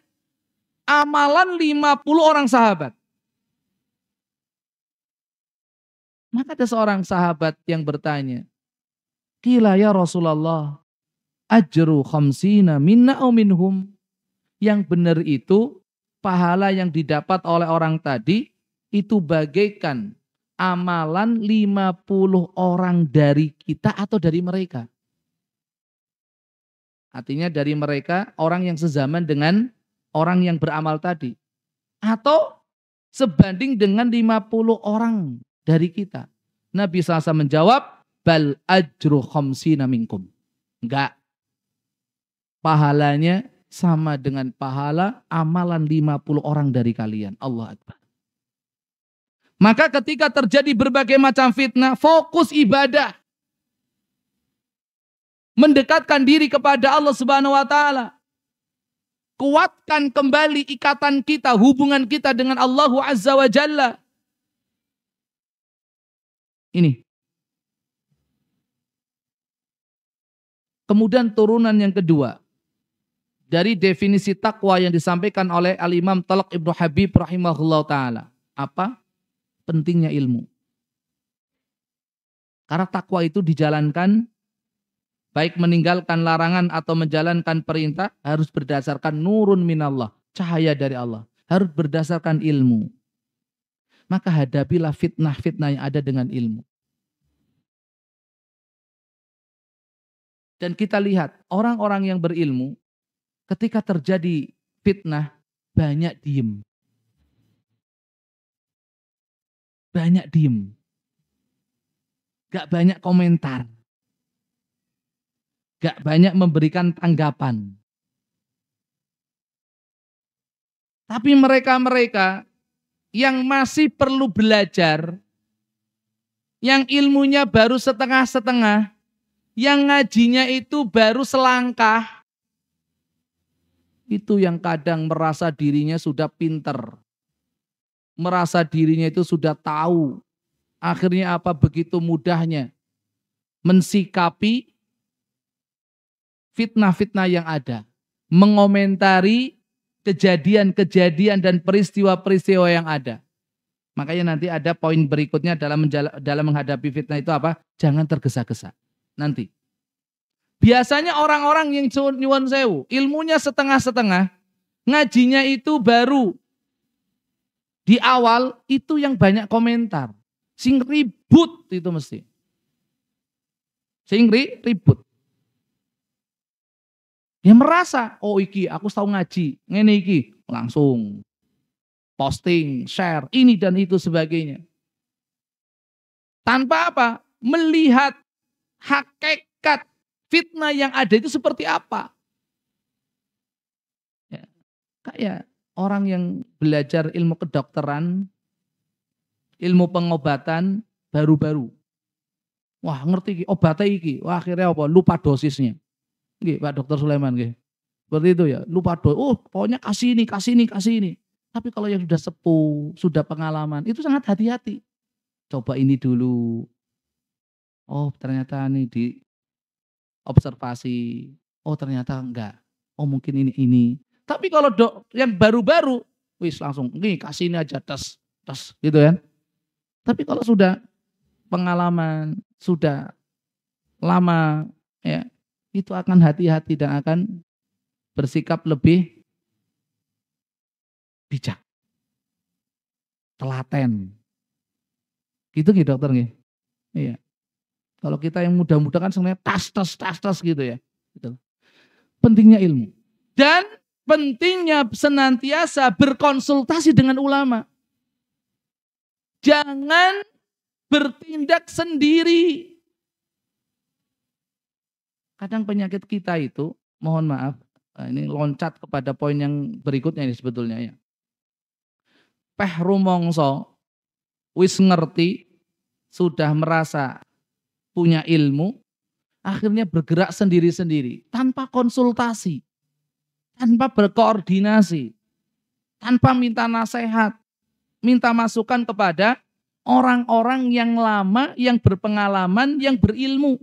Amalan 50 orang sahabat. Maka ada seorang sahabat yang bertanya, "Qila ya Rasulullah, ajru khamsina minna au minhum?" Yang benar itu, pahala yang didapat oleh orang tadi, itu bagaikan amalan 50 orang dari kita atau dari mereka. Artinya dari mereka orang yang sezaman dengan orang yang beramal tadi. Atau sebanding dengan 50 orang dari kita. Nabi SAW menjawab, bal ajru khamsina minkum. Enggak. Pahalanya sama dengan pahala amalan 50 orang dari kalian. Allah Akbar. Maka ketika terjadi berbagai macam fitnah, fokus ibadah. Mendekatkan diri kepada Allah Subhanahu wa taala. Kuatkan kembali ikatan kita, hubungan kita dengan Allah Azza wa Jalla. Ini. Kemudian turunan yang kedua. Dari definisi takwa yang disampaikan oleh Al-Imam Talq Ibnu Habib rahimahullah ta'ala. Apa? Pentingnya ilmu. Karena takwa itu dijalankan, baik meninggalkan larangan atau menjalankan perintah, harus berdasarkan nurun minallah, cahaya dari Allah. Harus berdasarkan ilmu. Maka hadapilah fitnah-fitnah yang ada dengan ilmu. Dan kita lihat, orang-orang yang berilmu, ketika terjadi fitnah, banyak diem. Banyak diem. Gak banyak komentar. Gak banyak memberikan tanggapan. Tapi mereka-mereka yang masih perlu belajar, yang ilmunya baru setengah-setengah, yang ngajinya itu baru selangkah, itu yang kadang merasa dirinya sudah pinter. Merasa dirinya itu sudah tahu. Akhirnya apa begitu mudahnya mensikapi fitnah-fitnah yang ada, mengomentari kejadian-kejadian dan peristiwa-peristiwa yang ada. Makanya nanti ada poin berikutnya dalam menghadapi fitnah itu apa? Jangan tergesa-gesa. Nanti. Biasanya orang-orang yang nyuwun sewu, ilmunya setengah-setengah, ngajinya itu baru di awal, itu yang banyak komentar. Sing ribut itu mesti. Sing ribut. Dia merasa, oh iki aku tahu ngaji, ngene iki, langsung posting, share, ini dan itu sebagainya. Tanpa apa? Melihat hakikat fitnah yang ada itu seperti apa. Ya, kayak orang yang belajar ilmu kedokteran, ilmu pengobatan baru-baru. Wah ngerti iki, obatnya iki, wah akhirnya apa? Lupa dosisnya. Nggih, Pak Dr. Sulaiman nggih. Seperti itu ya, lupa doa. Oh, pokoknya kasih ini. Tapi kalau yang sudah sepuh, sudah pengalaman, itu sangat hati-hati. Coba ini dulu. Oh, ternyata ini di observasi. Oh, ternyata enggak. Oh, mungkin ini. Tapi kalau yang baru-baru, wis langsung, nih kasih ini aja, tes, gitu kan. Tapi kalau sudah pengalaman, sudah lama, ya, itu akan hati-hati dan akan bersikap lebih bijak, telaten. Gitu gitu dokter nggih. Iya. Kalau kita yang muda-muda kan sebenarnya tas gitu ya. Gitu. Pentingnya ilmu dan pentingnya senantiasa berkonsultasi dengan ulama. Jangan bertindak sendiri. Kadang penyakit kita itu, mohon maaf, ini loncat kepada poin yang berikutnya ini sebetulnya ya. Peh rumongso, wis ngerti, sudah merasa punya ilmu, akhirnya bergerak sendiri-sendiri, tanpa konsultasi, tanpa berkoordinasi, tanpa minta nasihat, minta masukan kepada orang-orang yang lama, yang berpengalaman, yang berilmu.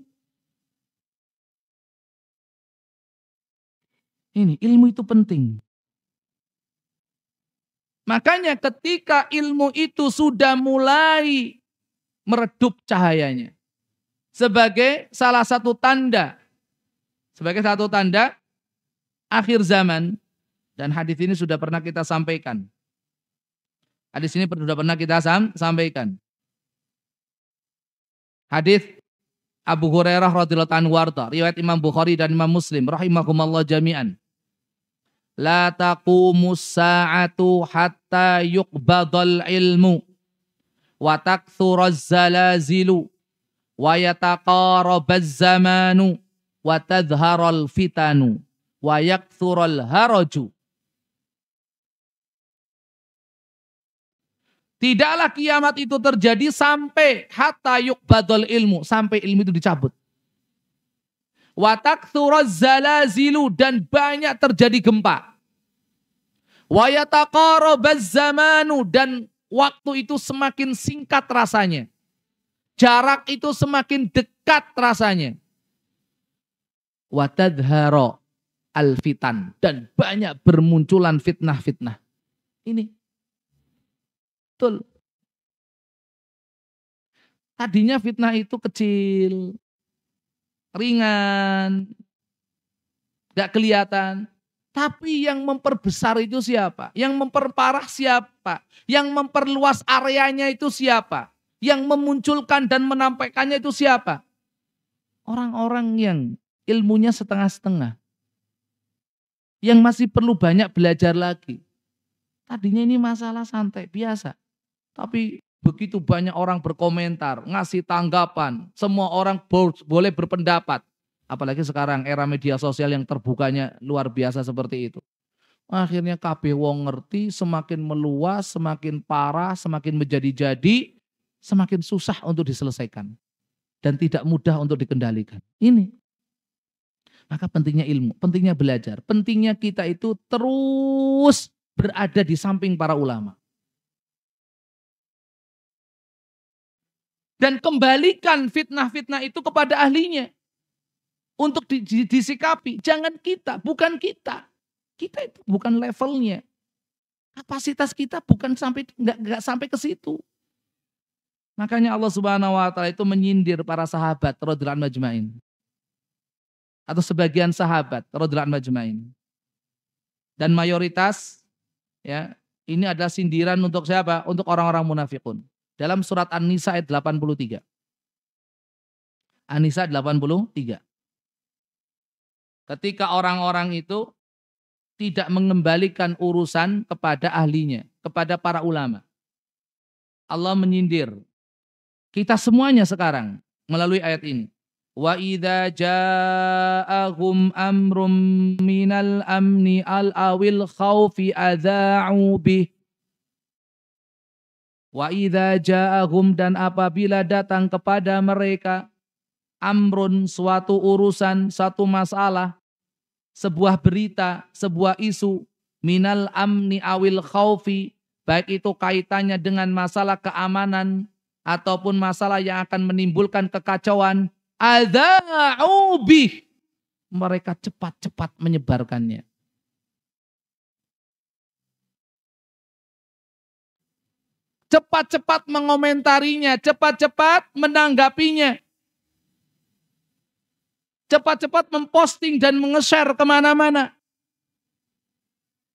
Ini ilmu itu penting. Makanya ketika ilmu itu sudah mulai meredup cahayanya, sebagai satu tanda akhir zaman, dan hadis ini sudah pernah kita sampaikan. Hadis ini sudah pernah kita sampaikan. Hadis Abu Hurairah radhiyallahu anhu warda, riwayat Imam Bukhari dan Imam Muslim rahimakumullah jami'an. La taqumus sa'atu hatta yuqbadal ilmu wa takthuraz zalazilu wa yataqarabaz zamanu wa tadhharal fitanu wa yakthural haraju. Tidaklah kiamat itu terjadi sampai hatta yuqbadal ilmu, sampai ilmu itu dicabut. Wa takthuraz zalazilu, dan banyak terjadi gempa. Wa yataqarabaz zamanu, dan waktu itu semakin singkat rasanya. Jarak itu semakin dekat rasanya. Wa tadhhara al-fitan, dan banyak bermunculan fitnah-fitnah. Ini betul. Tadinya fitnah itu kecil, ringan, gak kelihatan. Tapi yang memperbesar itu siapa? Yang memperparah siapa? Yang memperluas areanya itu siapa? Yang memunculkan dan menampaikannya itu siapa? Orang-orang yang ilmunya setengah-setengah. Yang masih perlu banyak belajar lagi. Tadinya ini masalah santai, biasa. Tapi begitu banyak orang berkomentar, ngasih tanggapan. Semua orang boleh berpendapat. Apalagi sekarang era media sosial yang terbukanya luar biasa seperti itu. Akhirnya kabeh wong ngerti, semakin meluas, semakin parah, semakin menjadi-jadi, semakin susah untuk diselesaikan. Dan tidak mudah untuk dikendalikan. Ini. Maka pentingnya ilmu, pentingnya belajar, pentingnya kita itu terus berada di samping para ulama. Dan kembalikan fitnah-fitnah itu kepada ahlinya. Untuk disikapi. Jangan kita, bukan kita. Kita itu bukan levelnya. Kapasitas kita bukan sampai nggak sampai ke situ. Makanya Allah Subhanahu wa taala itu menyindir para sahabat radhiyallahu anhum majma'in. Atau sebagian sahabat radhiyallahu anhum majma'in. Dan mayoritas ya, ini adalah sindiran untuk siapa? Untuk orang-orang munafikun. Dalam surat An-Nisa ayat 83. An-Nisa 83. Ketika orang-orang itu tidak mengembalikan urusan kepada ahlinya, kepada para ulama. Allah menyindir kita semuanya sekarang melalui ayat ini. Wa idza ja'ahum amrum minal amni al-awil khaufi adza'u bih. Wa idza ja'ahum, dan apabila datang kepada mereka amrun, suatu urusan, satu masalah, sebuah berita, sebuah isu, minal amni awil khaufi, baik itu kaitannya dengan masalah keamanan ataupun masalah yang akan menimbulkan kekacauan, adza'u bih, mereka cepat-cepat menyebarkannya. Cepat-cepat mengomentarinya, cepat-cepat menanggapinya. Cepat-cepat memposting dan menge-share kemana-mana.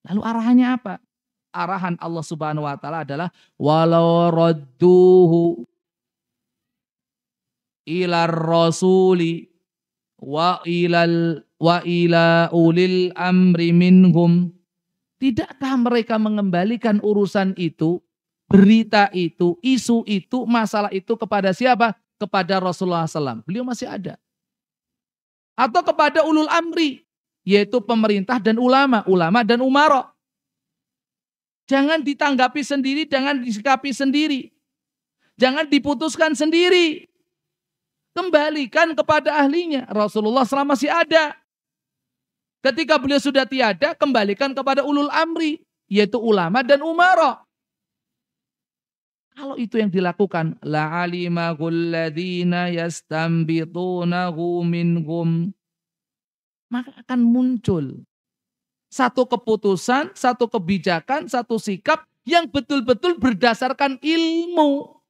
Lalu arahannya apa? Arahan Allah Subhanahu wa taala adalah walau radduhu ilar rasuli wa ila ulil amri minhum. Tidakkah mereka mengembalikan urusan itu, berita itu, isu itu, masalah itu kepada siapa? Kepada Rasulullah SAW. Beliau masih ada. Atau kepada ulul amri, yaitu pemerintah dan ulama dan umara. Jangan ditanggapi sendiri, jangan disikapi sendiri. Jangan diputuskan sendiri. Kembalikan kepada ahlinya. Rasulullah selama masih ada. Ketika beliau sudah tiada, kembalikan kepada ulul amri, yaitu ulama dan umara. Kalau itu yang dilakukan, la'alimahul ladzina yastambitunahu minhum, maka akan muncul satu keputusan, satu kebijakan, satu sikap yang betul-betul berdasarkan ilmu.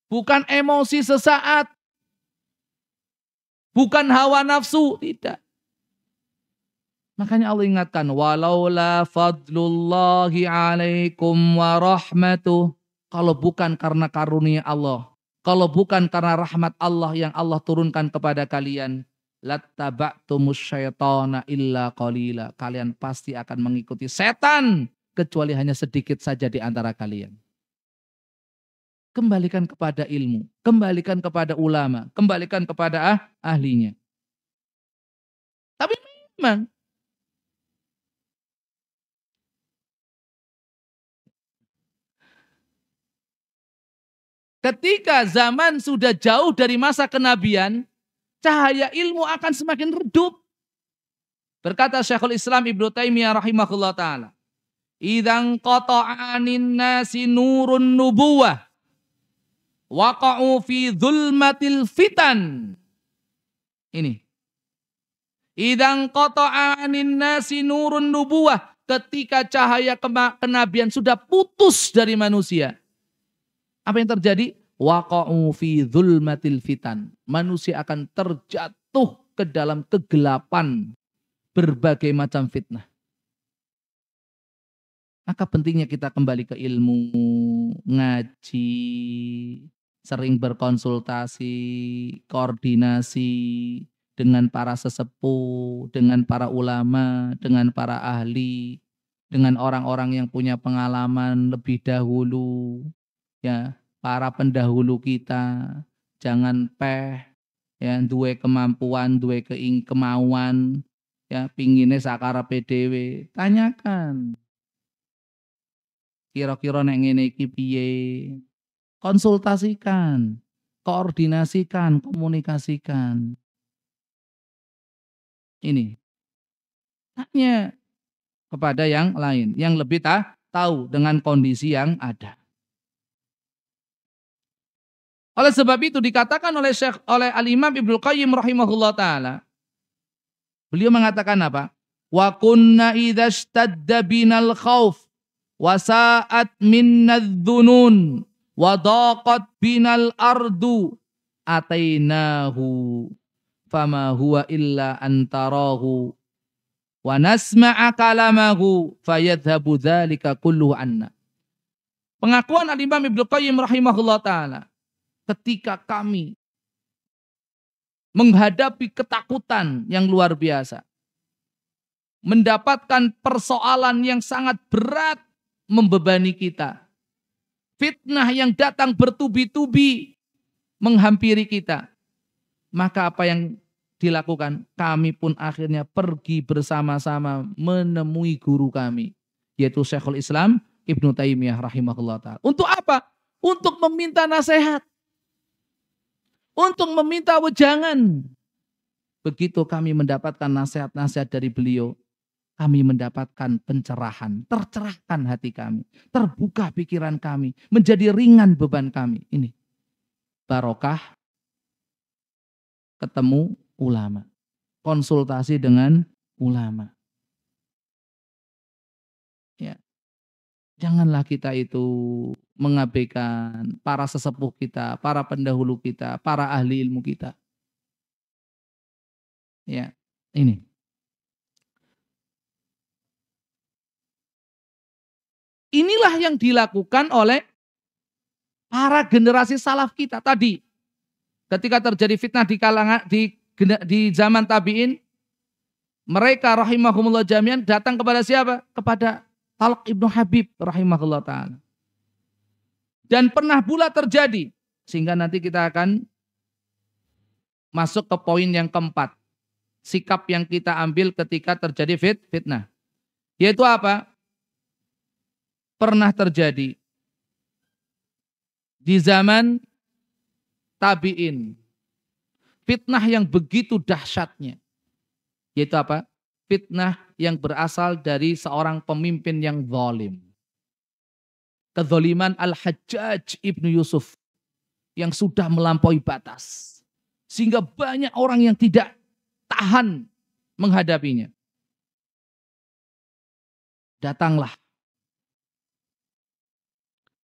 Bukan emosi sesaat. Bukan hawa nafsu, tidak. Makanya Allah ingatkan, walaula fadlullahi alaikum wa rahmatuh. Kalau bukan karena karunia Allah Kalau bukan karena rahmat Allah yang Allah turunkan kepada kalian, lattaba'tumus syaitana illa qalila. Kalian pasti akan mengikuti setan kecuali hanya sedikit saja di antara kalian. Kembalikan kepada ilmu, kembalikan kepada ulama, kembalikan kepada ahlinya. Tapi memang ketika zaman sudah jauh dari masa kenabian, cahaya ilmu akan semakin redup. Berkata Syekhul Islam Ibnu Taimiyah rahimahullah ta'ala, "Idzan qata'anin nasi nurun nubuwah, waqa'u fi zulmatil fitan." Ini. "Idzan qata'anin nasi nurun nubuwah." Ketika cahaya kenabian sudah putus dari manusia. Apa yang terjadi? Waqa'u fi zulmatil fitan. Manusia akan terjatuh ke dalam kegelapan berbagai macam fitnah. Maka pentingnya kita kembali ke ilmu, ngaji, sering berkonsultasi, koordinasi dengan para sesepuh, dengan para ulama, dengan para ahli, dengan orang-orang yang punya pengalaman lebih dahulu. Ya, para pendahulu kita, jangan ya duwe kemampuan, duwe kemauan, ya pingine sakarepe dhewe. Tanyakan. Kira-kira nek ngene iki piye? Konsultasikan, koordinasikan, komunikasikan. Ini. Tanya kepada yang lain, yang lebih tahu dengan kondisi yang ada. Oleh sebab itu dikatakan oleh Al-Imam Ibnu Qayyim rahimahullah ta'ala. Beliau mengatakan apa? Wa kunna idza ishtadda binal khauf wa sa'at minnadz dzunun wa daqat binal ardu atainahu fama huwa illa antarahu wa nasma'a kalamahu fayadhhabu dzalika kulluhu anna. Pengakuan Al-Imam Ibnu Qayyim rahimahullah ta'ala. Ketika kami menghadapi ketakutan yang luar biasa, mendapatkan persoalan yang sangat berat membebani kita, fitnah yang datang bertubi-tubi menghampiri kita, maka apa yang dilakukan? Kami pun akhirnya pergi bersama-sama menemui guru kami, yaitu Syekhul Islam Ibnu Taimiyah rahimahullah ta'ala. Untuk apa? Untuk meminta nasihat. Untuk meminta wejangan. Begitu kami mendapatkan nasihat-nasihat dari beliau, kami mendapatkan pencerahan, tercerahkan hati kami, terbuka pikiran kami, menjadi ringan beban kami. Ini barokah ketemu ulama, konsultasi dengan ulama. Ya. Janganlah kita itu mengabaikan para sesepuh kita, para pendahulu kita, para ahli ilmu kita. Ya, ini. Inilah yang dilakukan oleh para generasi salaf kita tadi. Ketika terjadi fitnah di zaman tabi'in, mereka rahimahumullah jami'an datang kepada siapa? Kepada Talq ibnu Habib rahimahullah ta'ala. Dan pernah pula terjadi, sehingga nanti kita akan masuk ke poin yang keempat. Sikap yang kita ambil ketika terjadi fitnah. Yaitu apa? Pernah terjadi di zaman tabi'in. Fitnah yang begitu dahsyatnya. Yaitu apa? Fitnah yang berasal dari seorang pemimpin yang zalim. Kezaliman Al-Hajjaj ibnu Yusuf yang sudah melampaui batas. Sehingga banyak orang yang tidak tahan menghadapinya. Datanglah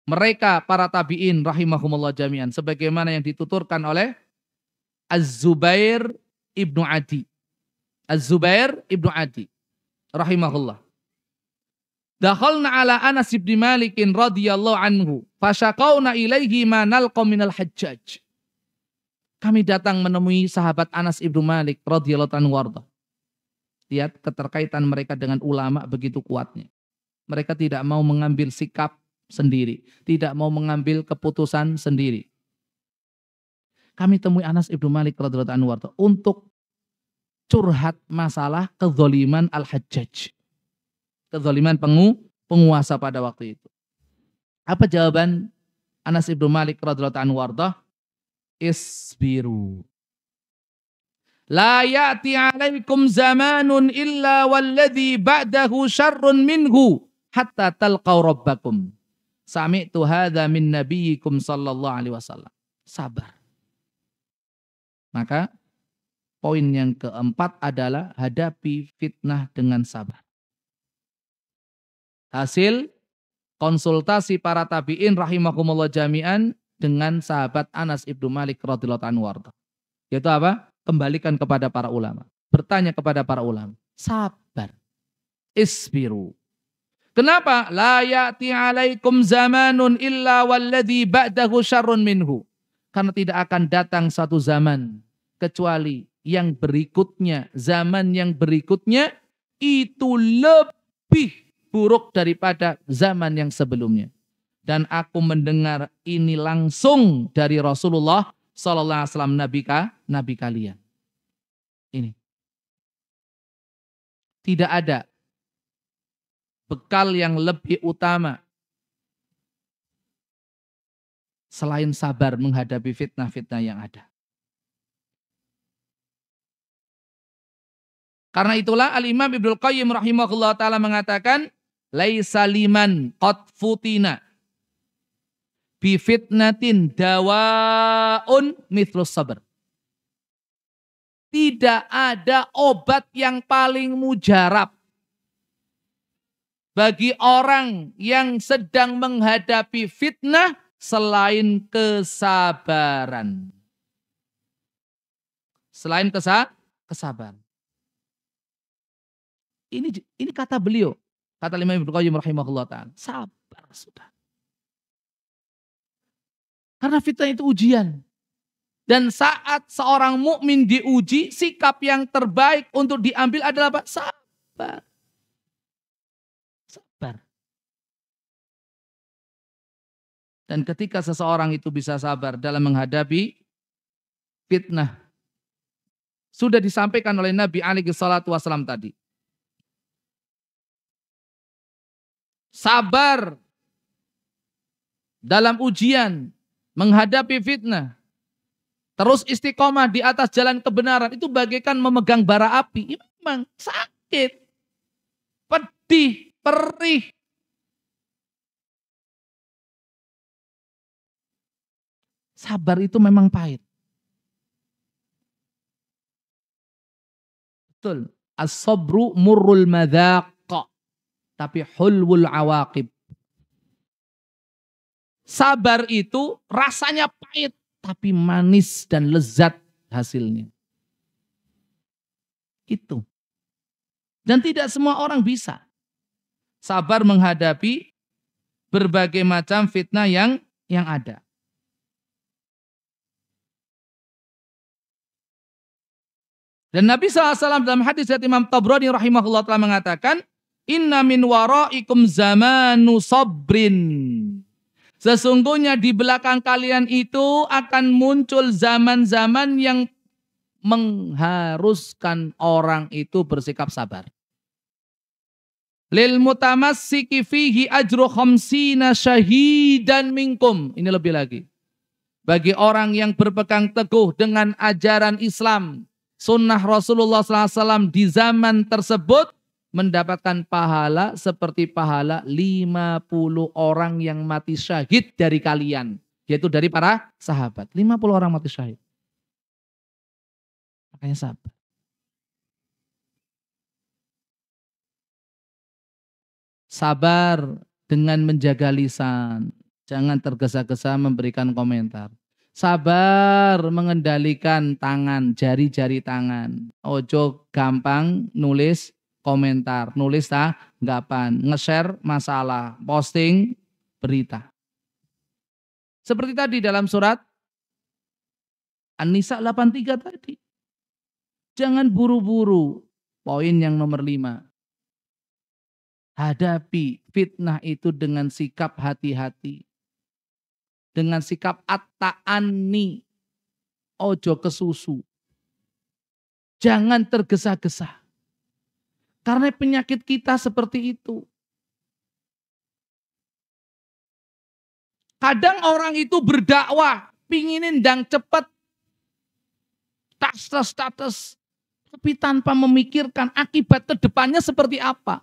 mereka para tabi'in rahimahumullah jami'an. Sebagaimana yang dituturkan oleh Az-Zubair ibnu Adi. Az-Zubair ibnu Adi rahimahullah. Dakhalna ala Anas ibn Malik radhiyallahu anhu Fasyaqauna ilaihi ma nalqa minal hajjaj. Kami datang menemui sahabat Anas ibnu Malik radhiyallahu anhu warda. Lihat keterkaitan mereka dengan ulama begitu kuatnya. Mereka tidak mau mengambil sikap sendiri, tidak mau mengambil keputusan sendiri. Kami temui Anas ibnu Malik radhiyallahu anhu warda untuk curhat masalah kezaliman al-Hajjaj. Kezaliman penguasa pada waktu itu. Apa jawaban Anas ibnu Malik radhiyallahu anhu warda? Isbiru. La ya'ti 'alaikum zamanun illa walladhi ba'dahu syarrun minhu hatta talqaw rabbakum. Sami'tu hadza min nabiyyikum sallallahu alaihi wasallam. Sabar. Maka poin yang keempat adalah hadapi fitnah dengan sabar. Hasil konsultasi para tabi'in rahimahumullah jami'an dengan sahabat Anas ibnu Malik radhiyallahu anhu warda. Yaitu apa? Kembalikan kepada para ulama. Bertanya kepada para ulama. Sabar. Isbiru. Kenapa? La ya'ti 'alaikum zamanun illa walladhi ba'dahu syarrun minhu. Karena tidak akan datang satu zaman kecuali yang berikutnya, zaman yang berikutnya itu lebih buruk daripada zaman yang sebelumnya. Dan aku mendengar ini langsung dari Rasulullah sallallahu alaihi wasallam, nabi kalian. Ini. Tidak ada bekal yang lebih utama selain sabar menghadapi fitnah-fitnah yang ada. Karena itulah Al-Imam Ibnul Qayyim rahimahullah ta'ala mengatakan, laisa liman qad futina bi fitnatin dawaun mithlus sabr. Tidak ada obat yang paling mujarab bagi orang yang sedang menghadapi fitnah selain kesabaran. Selain kesabaran. Ini kata beliau. Kata Imam Ibnu Qayyim rahimahullah ta'ala. Sabar sudah. Karena fitnah itu ujian. Dan saat seorang mukmin diuji, sikap yang terbaik untuk diambil adalah apa? Sabar. Sabar. Dan ketika seseorang itu bisa sabar dalam menghadapi fitnah, sudah disampaikan oleh Nabi alaihi salatu wasallam tadi. Sabar dalam ujian, menghadapi fitnah, terus istiqomah di atas jalan kebenaran, itu bagaikan memegang bara api. Itu memang sakit, pedih, perih. Sabar itu memang pahit. Betul. As-sabru murrul madhaq, tapi hulwul awaqib. Sabar itu rasanya pahit, tapi manis dan lezat hasilnya. Itu. Dan tidak semua orang bisa sabar menghadapi berbagai macam fitnah yang ada. Dan Nabi SAW dalam hadis dari Imam Tabrani rahimahullah telah mengatakan, inna min waraikum zamanu sabrin. Sesungguhnya di belakang kalian itu akan muncul zaman-zaman yang mengharuskan orang itu bersikap sabar. Lil mutamassiki fihi ajru khamsina syahidan minkum. Ini lebih lagi. Bagi orang yang berpegang teguh dengan ajaran Islam, sunnah Rasulullah SAW di zaman tersebut, mendapatkan pahala seperti pahala 50 orang yang mati syahid dari kalian. Yaitu dari para sahabat. 50 orang mati syahid. Makanya sabar. Sabar dengan menjaga lisan. Jangan tergesa-gesa memberikan komentar. Sabar mengendalikan tangan, jari-jari tangan. Ojo gampang nulis komentar, nulis tanggapan, nge-share masalah, posting berita. Seperti tadi dalam surat An-Nisa 83 tadi. Jangan buru-buru. Poin yang nomor 5. Hadapi fitnah itu dengan sikap hati-hati. Dengan sikap at-ta'anni. Ojo kesusu. Jangan tergesa-gesa. Karena penyakit kita seperti itu. Kadang orang itu berdakwah, pinginin ndang cepet, status, tapi tanpa memikirkan akibat kedepannya seperti apa.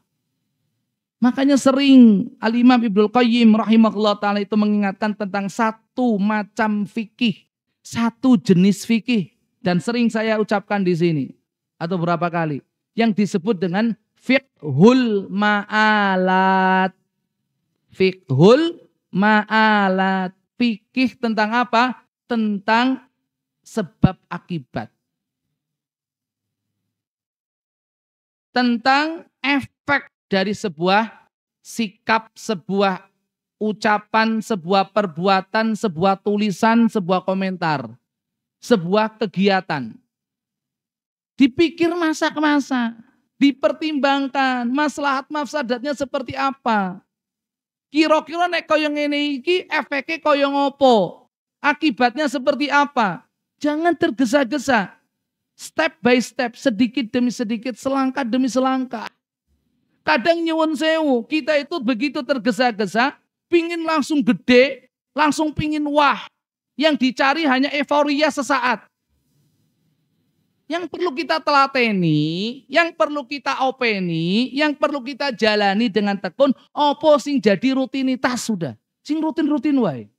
Makanya sering Al-Imam Ibnul Qayyim rahimahullah ta'ala itu mengingatkan tentang satu macam fikih, satu jenis fikih. Dan sering saya ucapkan di sini, atau berapa kali, yang disebut dengan fiqhul ma'alat. Fiqhul ma'alat. Fikih tentang apa? Tentang sebab akibat. Tentang efek dari sebuah sikap, sebuah ucapan, sebuah perbuatan, sebuah tulisan, sebuah komentar, sebuah kegiatan. Dipikir masak-masak, dipertimbangkan maslahat mafsadatnya seperti apa. Kira-kira nek kaya ngene iki efeknya kaya ngopo? Akibatnya seperti apa? Jangan tergesa-gesa. Step by step, sedikit demi sedikit, selangkah demi selangkah. Kadang nyuwun sewu, kita itu begitu tergesa-gesa, pingin langsung gede, langsung pingin wah. Yang dicari hanya euforia sesaat. Yang perlu kita telateni, yang perlu kita openi, yang perlu kita jalani dengan tekun, opo sing jadi rutinitas sudah. Sing rutin-rutin wae.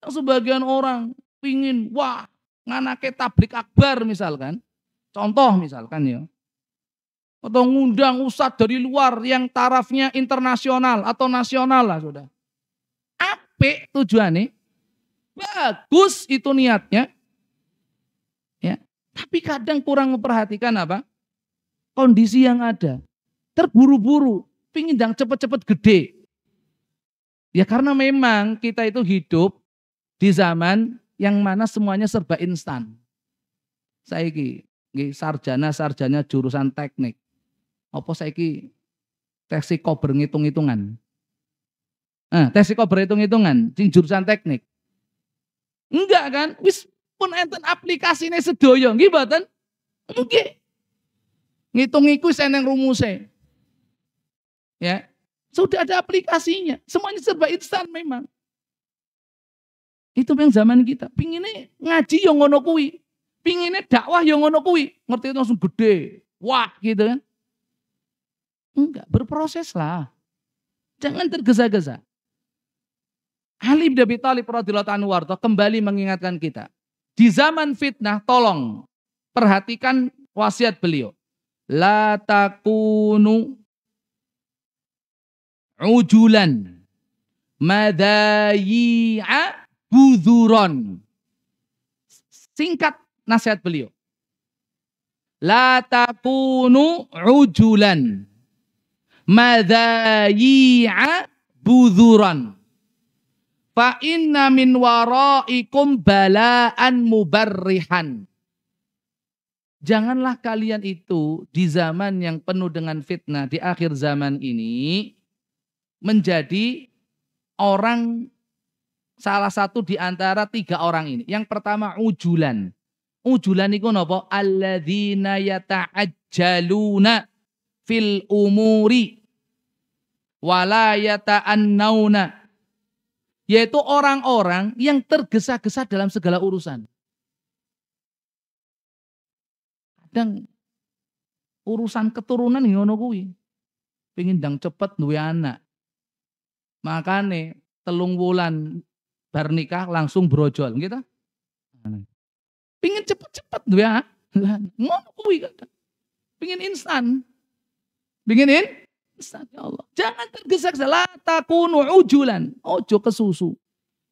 Sebagian orang pingin, wah, nganake tablik akbar misalkan. Contoh misalkan ya. Atau ngundang ustadz dari luar yang tarafnya internasional atau nasional lah sudah. Apik tujuannya. Bagus itu niatnya. Ya. Tapi kadang kurang memperhatikan apa? Kondisi yang ada. Terburu-buru. Pingin yang cepet-cepet gede. Ya karena memang kita itu hidup di zaman yang mana semuanya serba instan. Saiki sarjana jurusan teknik. Apa saiki teksikober ngitung-hitungan. Teksikober hitung-hitungan sing jurusan teknik. Enggak kan? Wis pun enten aplikasine sedaya, nggih mboten? Nggih. Ngitung iku wis eneng rumuse. Ya. Sudah ada aplikasinya. Semuanya serba instan memang. Itu yang zaman kita. Pinginnya ngaji yang ngono kuwi. Pinginnya dakwah yang ngono kuwi. Ngerti itu langsung gede. Wah gitu kan. Enggak, berproses lah. Jangan tergesa-gesa. Ali bin Abi Thalib radhiyallahu anhu kembali mengingatkan kita. Di zaman fitnah tolong perhatikan wasiat beliau. La takunu ujulan madayi'a budhuron. Singkat nasihat beliau. La takunu ujulan madayi'a budhuron. Fa inna min waraikum bala'an mubarrihan. Janganlah kalian itu di zaman yang penuh dengan fitnah di akhir zaman ini menjadi orang salah satu di antara 3 orang ini. Yang pertama ujulan. Ujulan itu napa? Alladzina yata'ajjaluna fil umuri wala yata'annauna. Yaitu orang-orang yang tergesa-gesa dalam segala urusan. Kadang urusan keturunan ngono kuwi. Pengin ndang cepet duwe anak. Makane 3 wulan bar nikah langsung brojol gitu. Pengin cepet-cepet duwe anak. Ngono kuwi kadang. Pengin instan. Pengin instan ya Allah. Jangan tergesa-gesa. La takunu ujulan. Ojo kesusu.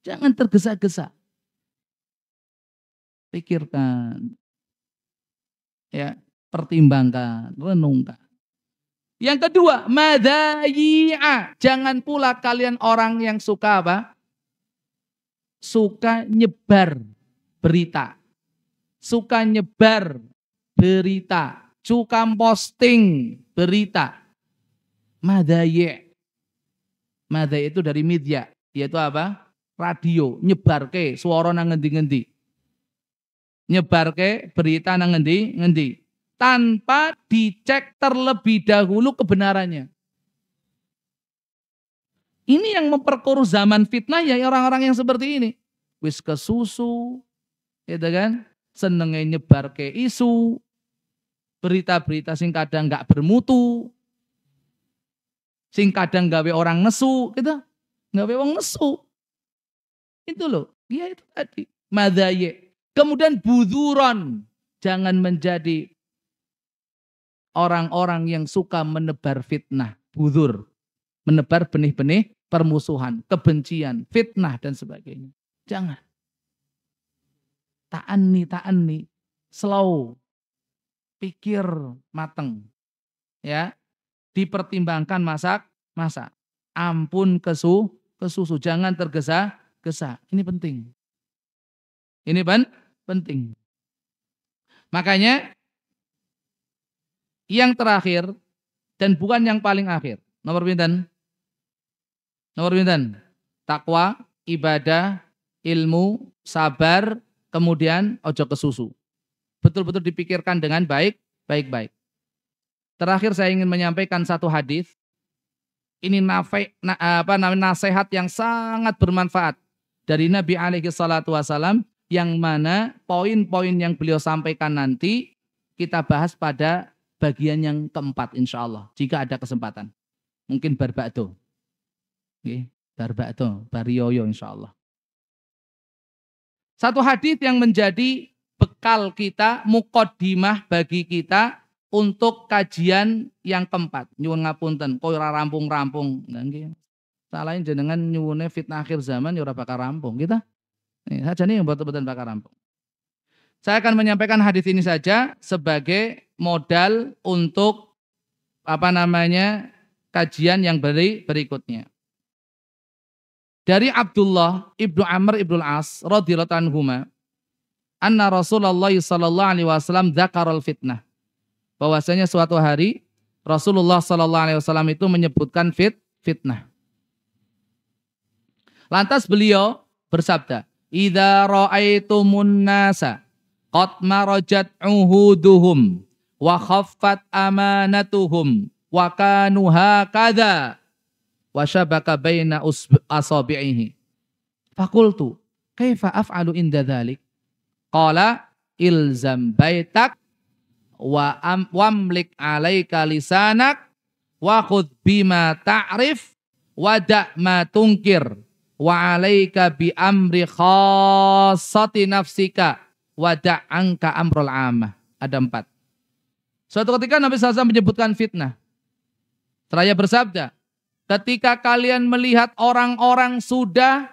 Jangan tergesa-gesa. Pikirkan. Ya, pertimbangkan, renungkan. Yang kedua, madhayi'a. Jangan pula kalian orang yang suka apa? suka nyebar berita. Suka nyebar berita. Suka posting berita. Madhaye. Madhaye itu dari media. Yaitu apa? Radio. Nyebarke suara nang ngendi-ngendi. Nyebarke berita nang ngendi-ngendi. Tanpa dicek terlebih dahulu kebenarannya. Ini yang memperkeruh zaman fitnah ya orang-orang yang seperti ini. Wis kesusu, gitu kan? Senenge nyebar ke isu, berita-berita sing kadang nggak bermutu, sing kadang gawe orang nesu, gitu, gawe orang nesu. Itu loh, ya itu tadi. Madhaye. Kemudian budhuron, jangan menjadi orang-orang yang suka menebar fitnah, budhur. Menebar benih-benih permusuhan, kebencian, fitnah dan sebagainya. Jangan. Ta'anni, slow, pikir mateng. Ya, dipertimbangkan masak. Ampun kesusu, jangan tergesa-gesa. Ini penting. Ini penting. Makanya yang terakhir dan bukan yang paling akhir. Nomor pinten? Takwa, ibadah, ilmu, sabar, kemudian ojo kesusu. Betul-betul dipikirkan dengan baik-baik. Terakhir saya ingin menyampaikan satu hadis. Ini nasihat yang sangat bermanfaat dari Nabi alaihi salatu wasalam, yang mana poin-poin yang beliau sampaikan nanti kita bahas pada bagian yang keempat insyaallah jika ada kesempatan. Mungkin barba'do. Nggih, barba'do, bariyoyo insyaallah. Satu hadis yang menjadi bekal kita, muqaddimah bagi kita untuk kajian yang keempat. Nyuwun ngapunten, kowe ora rampung-rampung. Nah nggih. Salahin jenengan nyuwune fitnah akhir zaman ya ora bakal rampung kita. Sajane yang betul-betul bakal rampung. Saya akan menyampaikan hadis ini saja sebagai modal untuk kajian yang berikutnya. Dari Abdullah ibnu Amr ibnu Al-As radhiyallahu anhuma, anna Rasulullah sallallahu alaihi wasallam dzakarul fitnah. Bahwasanya suatu hari Rasulullah sallallahu alaihi wasallam itu menyebutkan fitnah. Lantas beliau bersabda, "Idza ra'aitumun nasa qad marajat uhuduhum wa khaffat amanatuhum wa kanu hakadha wa syabaka baina asabi'ihi. Fakultu, kaifa af'alu inda dhalik? Qala, ilzam baitak wamlik alaika lisanak wa khudh bima ta'rif wa da' ma tunkir wa alaika bi amri khassati nafsika wa da' anka amrul amah." Ada 4. Suatu ketika Nabi SAW menyebutkan fitnah. Seraya bersabda, ketika kalian melihat orang-orang sudah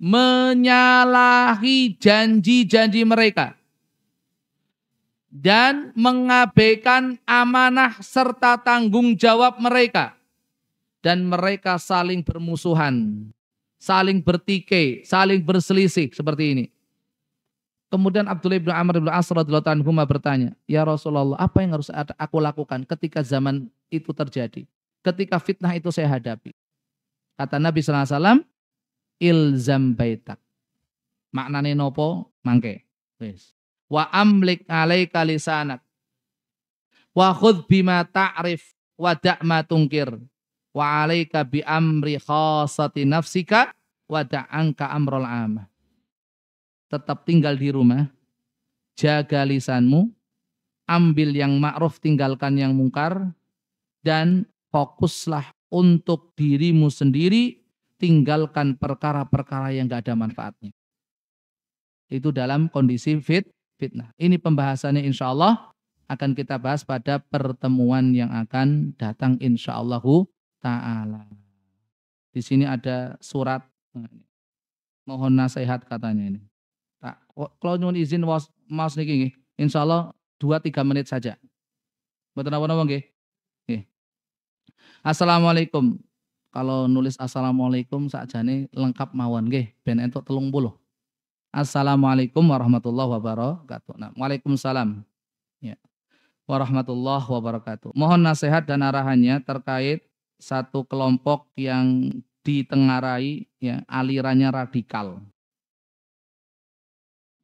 menyalahi janji-janji mereka dan mengabaikan amanah serta tanggung jawab mereka, dan mereka saling bermusuhan, saling bertikai, saling berselisih seperti ini. Kemudian Abdullah bin Amr bin As radhiyallahu anhu bertanya, "Ya Rasulullah, apa yang harus aku lakukan ketika zaman itu terjadi? Ketika fitnah itu saya hadapi?" Kata Nabi sallallahu alaihi wasallam, "Ilzam baitak." Maknane nopo? Mangke. Wis. Wa amlik alaika lisanak. Wa khudh bima ta'rif wa da' ma tunkir. Wa alaika bi amri khassati nafsika wa da'anka amrul amah. Tetap tinggal di rumah, jaga lisanmu, ambil yang ma'ruf, tinggalkan yang mungkar, dan fokuslah untuk dirimu sendiri, tinggalkan perkara-perkara yang gak ada manfaatnya. Itu dalam kondisi fitnah. Ini pembahasannya insya Allah akan kita bahas pada pertemuan yang akan datang insyaallah ta'ala. Di sini ada surat, mohon nasihat katanya ini. Kalau nyuwun izin mas niki nggih, insyaallah 2-3 menit saja. Mboten napa-napa nggih. Nggih. Assalamualaikum. Kalau nulis assalamualaikum sakjane lengkap mawon nggih, ben entuk 30. Assalamualaikum warahmatullahi wabarakatuh. Nah, Waalaikumsalam. Ya, warahmatullahi wabarakatuh. Mohon nasihat dan arahannya terkait satu kelompok yang ditengarai ya alirannya radikal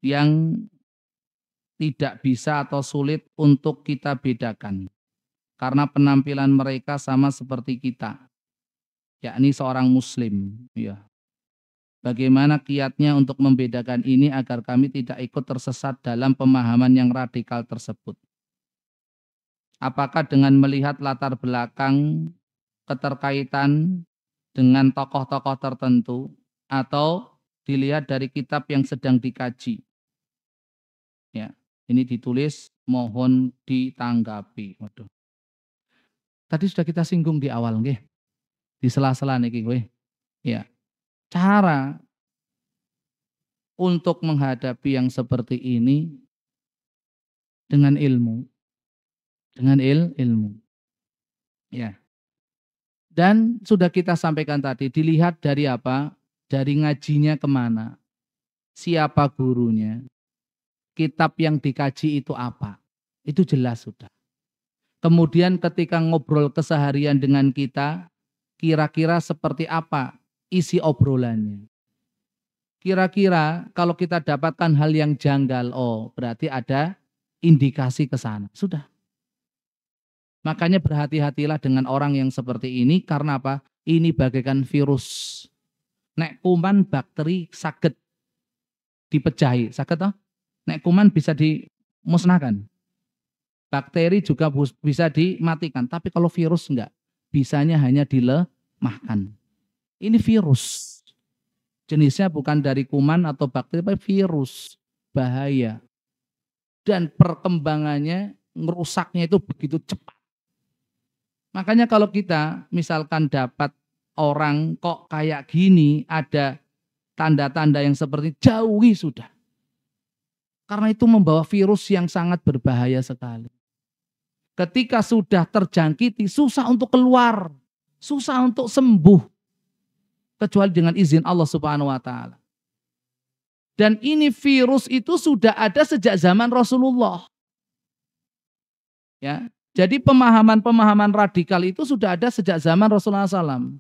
yang tidak bisa atau sulit untuk kita bedakan karena penampilan mereka sama seperti kita, yakni seorang muslim ya. Bagaimana kiatnya untuk membedakan ini agar kami tidak ikut tersesat dalam pemahaman yang radikal tersebut? Apakah dengan melihat latar belakang keterkaitan dengan tokoh-tokoh tertentu atau dilihat dari kitab yang sedang dikaji? Ya, ini ditulis mohon ditanggapi. Waduh. Tadi sudah kita singgung di awal nggih. Di sela-sela niki kowe. Ya. Cara untuk menghadapi yang seperti ini dengan ilmu. Dengan ilmu. Ya. Dan sudah kita sampaikan tadi, dilihat dari apa? Dari ngajinya kemana? Siapa gurunya? Kitab yang dikaji itu apa? Itu jelas sudah. Kemudian ketika ngobrol keseharian dengan kita, kira-kira seperti apa isi obrolannya? Kira-kira kalau kita dapatkan hal yang janggal, oh berarti ada indikasi ke sana. Sudah. Makanya berhati-hatilah dengan orang yang seperti ini karena apa? Ini bagaikan virus. Nek kuman bakteri sakit dipecahi, sakit toh? Nek kuman bisa dimusnahkan. Bakteri juga bisa dimatikan, tapi kalau virus enggak, bisanya hanya dilemahkan. Ini virus. Jenisnya bukan dari kuman atau bakteri, tapi virus. Bahaya. Dan perkembangannya, ngerusaknya itu begitu cepat. Makanya kalau kita misalkan dapat orang kok kayak gini, ada tanda-tanda yang seperti jauhi sudah. Karena itu membawa virus yang sangat berbahaya sekali. Ketika sudah terjangkiti, susah untuk keluar, susah untuk sembuh, kecuali dengan izin Allah Subhanahu wa Ta'ala. Dan ini virus itu sudah ada sejak zaman Rasulullah. Ya, jadi pemahaman-pemahaman radikal itu sudah ada sejak zaman Rasulullah SAW.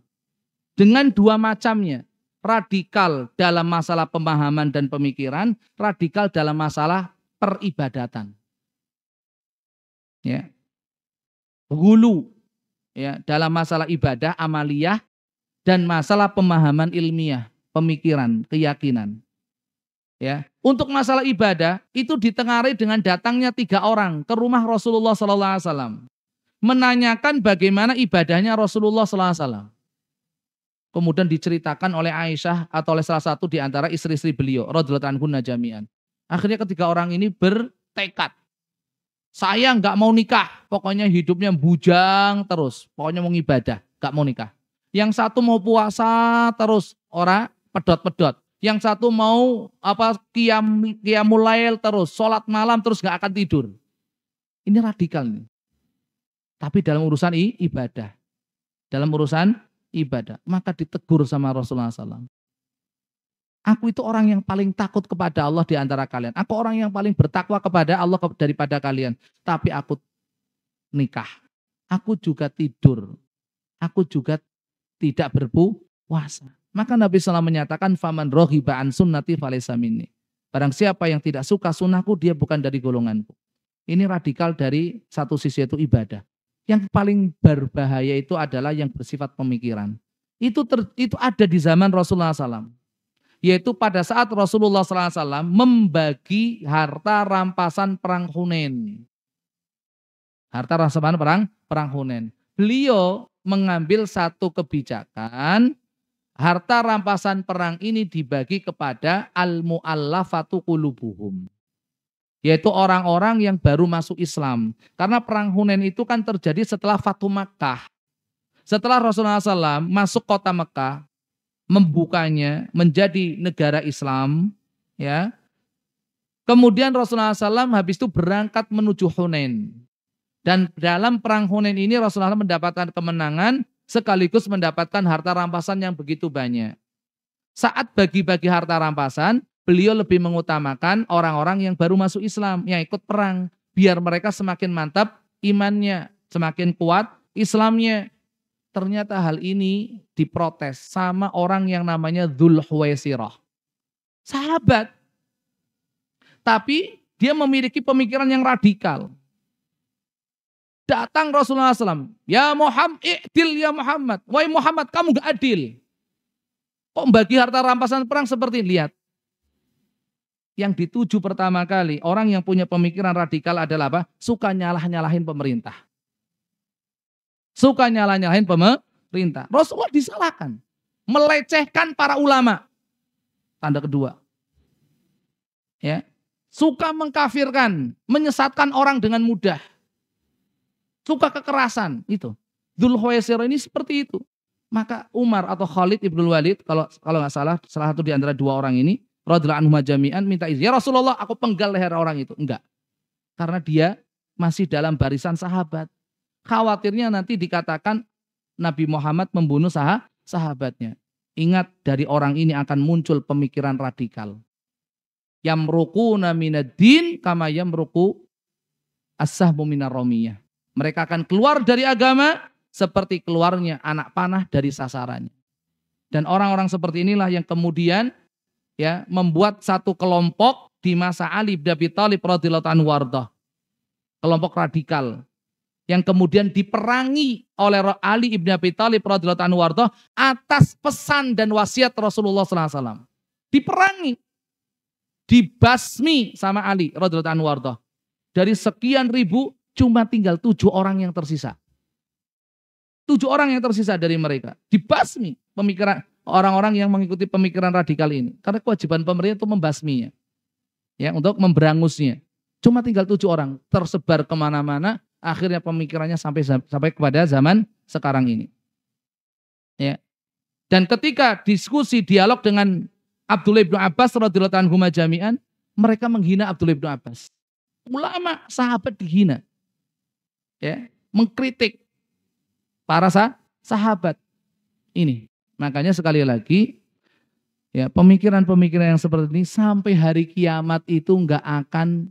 Dengan dua macamnya, radikal dalam masalah pemahaman dan pemikiran, radikal dalam masalah peribadatan. Ya. Hulu ya dalam masalah ibadah amaliyah dan masalah pemahaman ilmiah, pemikiran, keyakinan. Ya, untuk masalah ibadah itu ditengarai dengan datangnya 3 orang ke rumah Rasulullah SAW menanyakan bagaimana ibadahnya Rasulullah SAW. Kemudian diceritakan oleh Aisyah atau oleh salah satu di antara istri-istri beliau radhiyallahu anhunna jami'an. Akhirnya ketiga orang ini bertekad, saya nggak mau nikah, pokoknya hidupnya bujang terus, pokoknya mau ibadah, nggak mau nikah. Yang satu mau puasa terus, ora pedot-pedot. Yang satu mau qiyamul lail terus, sholat malam terus nggak akan tidur. Ini radikal nih. Tapi dalam urusan ibadah, dalam urusan ibadah, maka ditegur sama Rasulullah SAW. Aku itu orang yang paling takut kepada Allah di antara kalian. Aku orang yang paling bertakwa kepada Allah daripada kalian. Tapi aku nikah. Aku juga tidur. Aku juga tidak berpuasa. Maka Nabi SAW menyatakan, faman rohiba an sunnati falaysa minni. Barang siapa yang tidak suka sunnahku, dia bukan dari golonganku. Ini radikal dari satu sisi, itu ibadah. Yang paling berbahaya itu adalah yang bersifat pemikiran. Itu ada di zaman Rasulullah SAW. Yaitu pada saat Rasulullah SAW membagi harta rampasan perang Hunain. Harta rampasan perang Hunain. Beliau mengambil satu kebijakan, harta rampasan perang ini dibagi kepada al-mu'allafatu qulubuhum. Yaitu orang-orang yang baru masuk Islam. Karena perang Hunain itu kan terjadi setelah Fatu Makkah. Setelah Rasulullah SAW masuk kota Mekah, membukanya menjadi negara Islam, ya. Kemudian Rasulullah SAW habis itu berangkat menuju Hunain. Dan dalam perang Hunain ini Rasulullah SAW mendapatkan kemenangan sekaligus mendapatkan harta rampasan yang begitu banyak. Saat bagi-bagi harta rampasan, beliau lebih mengutamakan orang-orang yang baru masuk Islam, yang ikut perang. Biar mereka semakin mantap imannya, semakin kuat Islamnya. Ternyata hal ini diprotes sama orang yang namanya Dzul Huwaisirah. Sahabat. Tapi dia memiliki pemikiran yang radikal. Datang Rasulullah SAW. Ya Muhammad, i'dil ya Muhammad. Wahai Muhammad, kamu gak adil. Kok membagi harta rampasan perang seperti ini? Lihat. Yang dituju pertama kali, orang yang punya pemikiran radikal adalah apa? Suka nyalah-nyalahin pemerintah. Suka nyalah-nyalahin pemerintah. Rasulullah disalahkan. Melecehkan para ulama. Tanda kedua. Ya. Suka mengkafirkan, menyesatkan orang dengan mudah. Suka kekerasan, itu. Dzul Huwaisirah ini seperti itu. Maka Umar atau Khalid ibnul Walid, kalau nggak salah satu di antara dua orang ini, radhiyallahu anhum jami'an, minta izin. Ya Rasulullah, aku penggal leher orang itu. Enggak. Karena dia masih dalam barisan sahabat. Khawatirnya nanti dikatakan Nabi Muhammad membunuh sahabatnya. Ingat, dari orang ini akan muncul pemikiran radikal. Yamruquna minad-din kama yamruqu as-sahmu minar ramiyah. Mereka akan keluar dari agama seperti keluarnya anak panah dari sasarannya. Dan orang-orang seperti inilah yang kemudian ya membuat satu kelompok di masa Ali bin Abi Thalib radhiyallahu anhu wardah. Kelompok radikal yang kemudian diperangi oleh Ali bin Abi Thalib radhiyallahu anhu wardah atas pesan dan wasiat Rasulullah sallallahu alaihi wasallam. Diperangi, dibasmi sama Ali radhiyallahu anhu wardah. Dari sekian ribu cuma tinggal 7 orang yang tersisa. 7 orang yang tersisa dari mereka. Dibasmi pemikiran orang-orang yang mengikuti pemikiran radikal ini. Karena kewajiban pemerintah itu membasminya. Ya, untuk memberangusnya. Cuma tinggal 7 orang. Tersebar kemana-mana. Akhirnya pemikirannya sampai kepada zaman sekarang ini. Ya. Dan ketika diskusi dialog dengan Abdullah bin Abbas radhiyallahu anhu jami'an, mereka menghina Abdullah bin Abbas. Ulama sahabat dihina. Ya, mengkritik para sahabat ini. Makanya sekali lagi ya, pemikiran-pemikiran yang seperti ini sampai hari kiamat itu nggak akan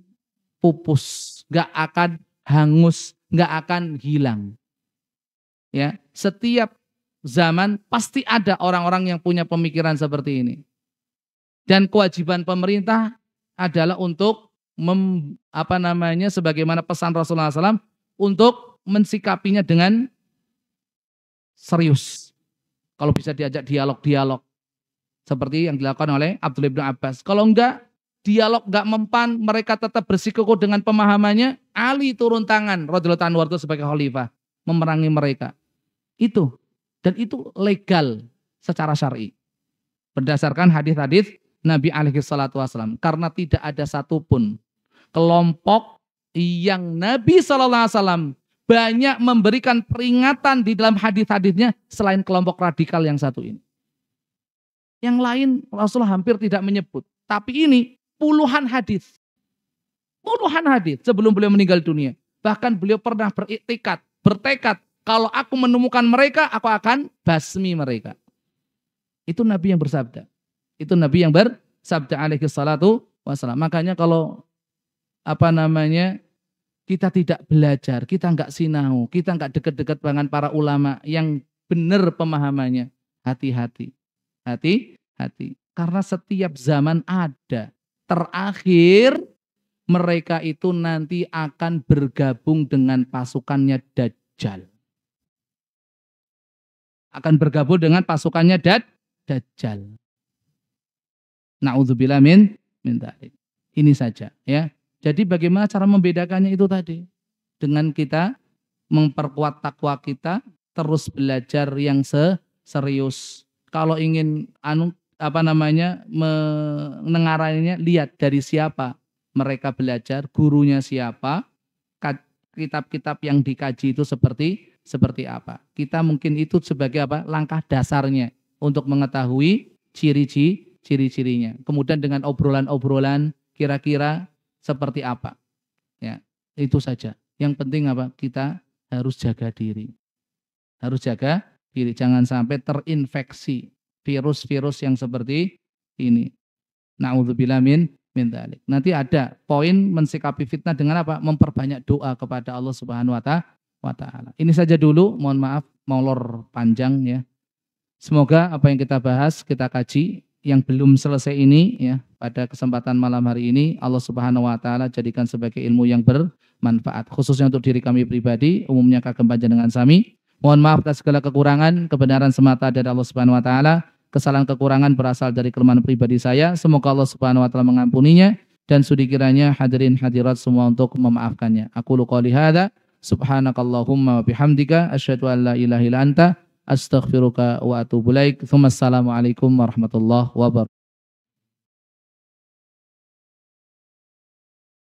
pupus, nggak akan hangus, nggak akan hilang. Ya, setiap zaman pasti ada orang-orang yang punya pemikiran seperti ini. Dan kewajiban pemerintah adalah untuk sebagaimana pesan Rasulullah SAW, untuk mensikapinya dengan serius. Kalau bisa diajak dialog-dialog. Seperti yang dilakukan oleh Abdullah bin Abbas. Kalau enggak, dialog enggak mempan, mereka tetap bersikukuh dengan pemahamannya, Ali turun tangan, radhiyallahu anhu sebagai khalifah, memerangi mereka. Itu. Dan itu legal secara syar'i. Berdasarkan hadis-hadis Nabi alaihi salatu wasallam. Karena tidak ada satupun kelompok yang Nabi SAW banyak memberikan peringatan di dalam hadis-hadisnya selain kelompok radikal yang satu ini. Yang lain Rasulullah hampir tidak menyebut. Tapi ini puluhan hadis. Puluhan hadis sebelum beliau meninggal dunia. Bahkan beliau pernah bertekad, kalau aku menemukan mereka, aku akan basmi mereka. Itu Nabi yang bersabda. Itu Nabi yang bersabda alaihi salatu wassalam. Makanya kalau kita tidak belajar, kita enggak sinau, kita enggak dekat-dekat dengan para ulama yang benar pemahamannya. Hati-hati. Hati-hati. Karena setiap zaman ada. Terakhir mereka itu nanti akan bergabung dengan pasukannya Dajjal. Akan bergabung dengan pasukannya Dajjal. Na'udzubillah min dzalik. Ini saja ya. Jadi bagaimana cara membedakannya itu tadi? Dengan kita memperkuat takwa kita, terus belajar yang serius. Kalau ingin menengarainya, lihat dari siapa mereka belajar, gurunya siapa, kitab-kitab yang dikaji itu seperti apa. Kita mungkin itu sebagai langkah dasarnya untuk mengetahui ciri-cirinya. Kemudian dengan obrolan-obrolan kira-kira seperti apa. Ya, itu saja. Yang penting kita harus jaga diri. Harus jaga diri, jangan sampai terinfeksi virus-virus yang seperti ini. Na'udzubillah min dzalik. Nanti ada poin mensikapi fitnah dengan apa? Memperbanyak doa kepada Allah Subhanahu wa taala. Ini saja dulu, mohon maaf molor panjang ya. Semoga apa yang kita bahas, kita kaji yang belum selesai ini ya, pada kesempatan malam hari ini Allah Subhanahu wa taala jadikan sebagai ilmu yang bermanfaat khususnya untuk diri kami pribadi, umumnya kagem panjenengan sami. Mohon maaf atas segala kekurangan, kebenaran semata dari Allah Subhanahu wa taala. Kesalahan kekurangan berasal dari kelemahan pribadi saya. Semoga Allah Subhanahu wa taala mengampuninya dan sudi kiranya hadirin hadirat semua untuk memaafkannya. Aku qouli hadza subhanakallahumma wa bihamdika asyhadu an la ilaha illa anta astaghfiruka wa atubu ilaik. Assalamualaikum warahmatullahi wabarakatuh.